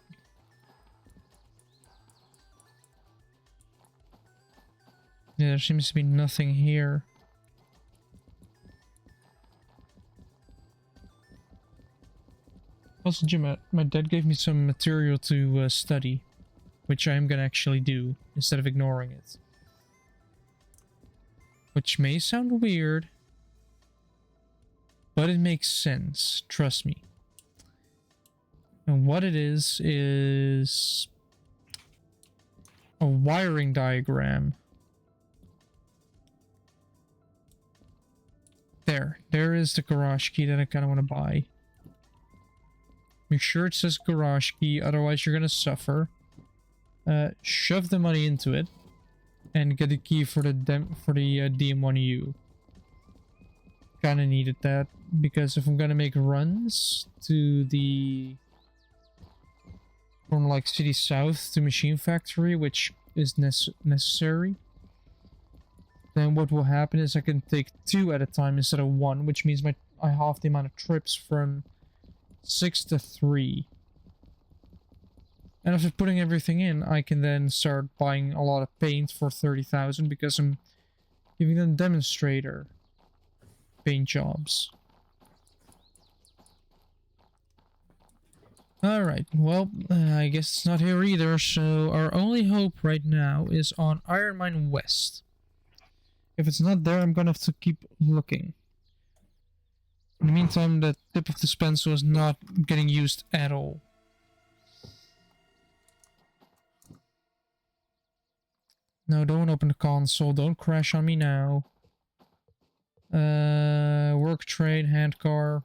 Yeah, there seems to be nothing here. Also, Jim, my dad gave me some material to study, which I am gonna actually do instead of ignoring it. Which may sound weird, but it makes sense, trust me. And what it is a wiring diagram There is the garage key that I kind of want to buy. Make sure it says garage key, otherwise you're gonna suffer. Shove the money into it, and get the key for the DM1U. Kind of needed that because if I'm gonna make runs to the from like City South to Machine Factory, which is necessary, then what will happen is I can take 2 at a time instead of 1, which means I halve the amount of trips from 6 to 3. And after putting everything in, I can then start buying a lot of paint for 30,000 because I'm giving them demonstrator paint jobs. Alright, well, I guess it's not here either, so our only hope right now is on Iron Mine West. If it's not there, I'm gonna have to keep looking. In the meantime, the tip of the pencil is not getting used at all. No, don't open the console, don't crash on me now. Work train, hand car,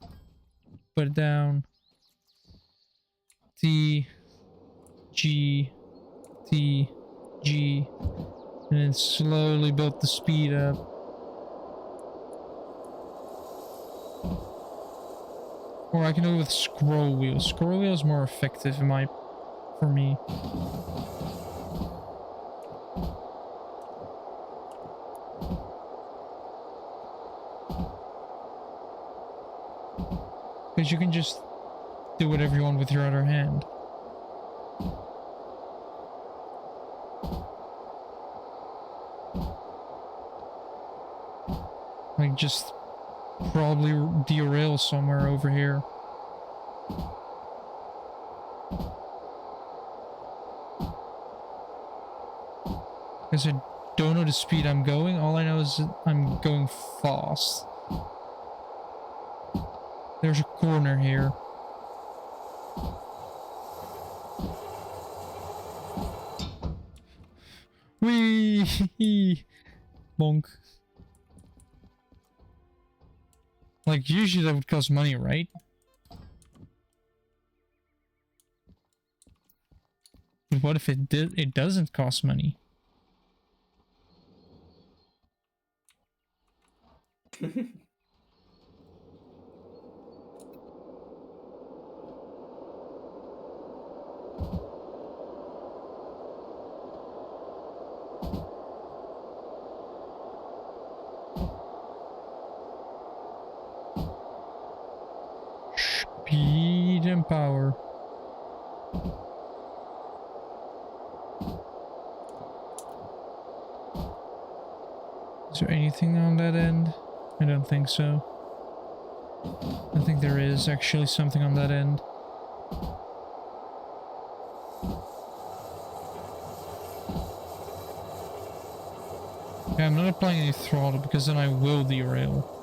put it down. T, G, T, G, and then slowly build the speed up. Or I can do it with scroll wheel. Scroll wheel is more effective for me. Because you can just do whatever you want with your other hand. Like just probably derail somewhere over here. Because I don't know the speed I'm going, all I know is that I'm going fast. There's a corner here. Whee! Bonk. Like, usually that would cost money, right? But what if it doesn't cost money? Speed and power. Is there anything on that end? I don't think so. I think there is actually something on that end. Yeah, I'm not applying any throttle because then I will derail.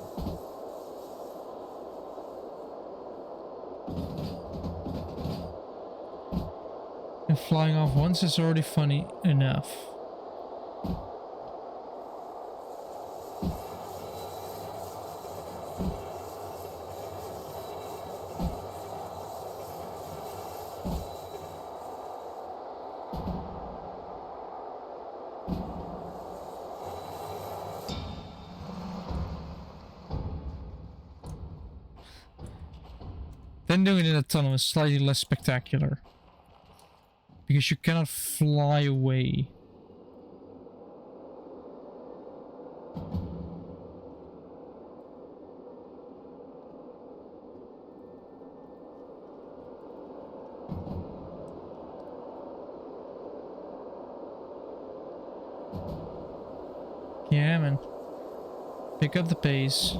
And flying off once is already funny enough. Then doing it in a tunnel is slightly less spectacular. Because you cannot fly away. Yeah, man. Pick up the pace.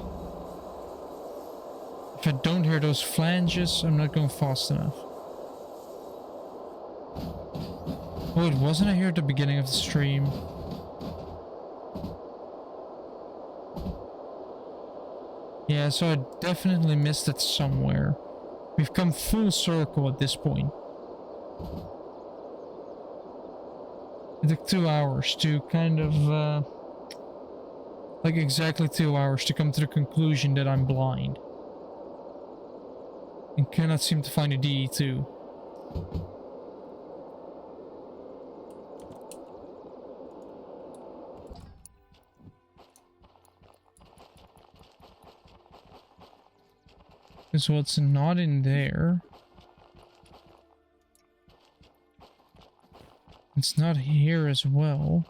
If I don't hear those flanges, I'm not going fast enough. Oh, it wasn't here at the beginning of the stream. Yeah, so I definitely missed it somewhere. We've come full circle at this point. It took 2 hours to kind of like exactly 2 hours to come to the conclusion that I'm blind. And cannot seem to find a DE2. Because what's not in there... It's not here as well.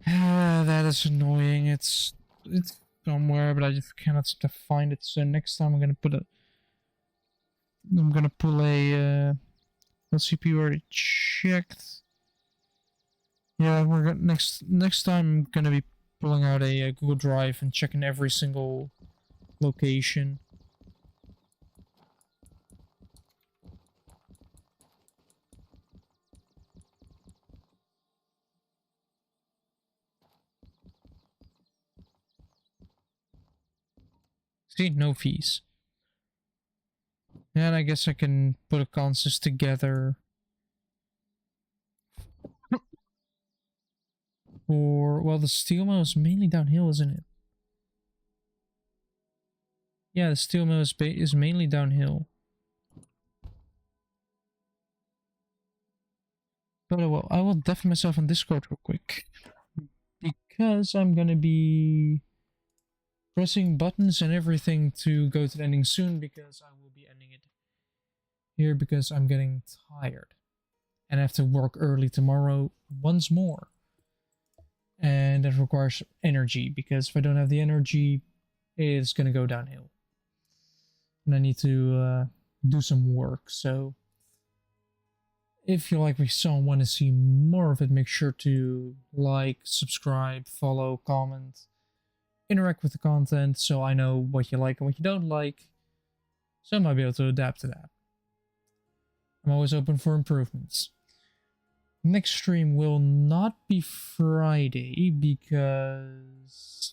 Ah, that is annoying. It's somewhere, but I just cannot seem to find it. So next time I'm gonna pull a LCP already checked. Yeah, we're gonna next time I'm gonna be pulling out a Google Drive and checking every single location. See, no fees. And I guess I can put a consist together. Or, well, the steel mill is mainly downhill, isn't it? Yeah, the steel mill is mainly downhill. But well, I will def myself on Discord real quick. Because I'm gonna be pressing buttons and everything to go to the ending soon, because I will be ending it here because I'm getting tired. And I have to work early tomorrow once more. And that requires energy, because if I don't have the energy, it's gonna go downhill. And I need to do some work, so if you like what you saw and want to see more of it, make sure to like, subscribe, follow, comment, interact with the content so I know what you like and what you don't like, so I might be able to adapt to that. I'm always open for improvements. Next stream will not be Friday because...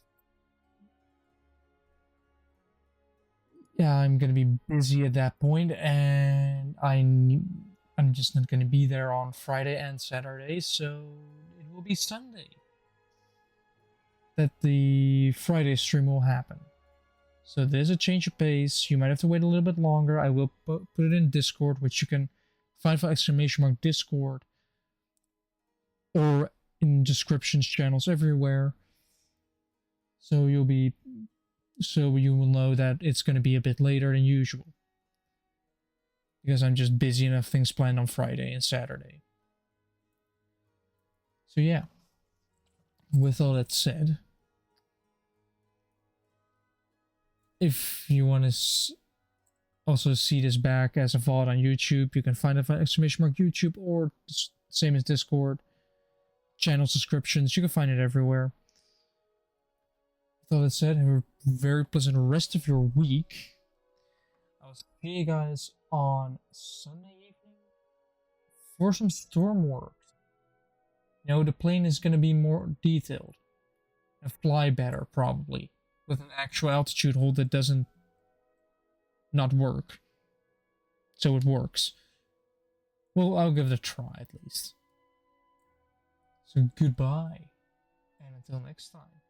yeah, I'm gonna be busy at that point, and I'm just not gonna be there on Friday and Saturday, so it will be Sunday that the Friday stream will happen. So there's a change of pace. You might have to wait a little bit longer. I will put it in Discord, which you can find for ! Discord, or in descriptions channels everywhere. So you will know that it's going to be a bit later than usual, because I'm just busy enough things planned on Friday and Saturday. So yeah, with all that said, if you want to also see this back as a VOD on YouTube, you can find it on ! YouTube, or same as Discord, channel subscriptions, you can find it everywhere. With all that said, have a very pleasant rest of your week. I'll see you guys on Sunday evening for some storm work. You know, the plane is going to be more detailed and fly better, probably, with an actual altitude hold that doesn't not work. So it works. Well, I'll give it a try at least. So goodbye, and until next time.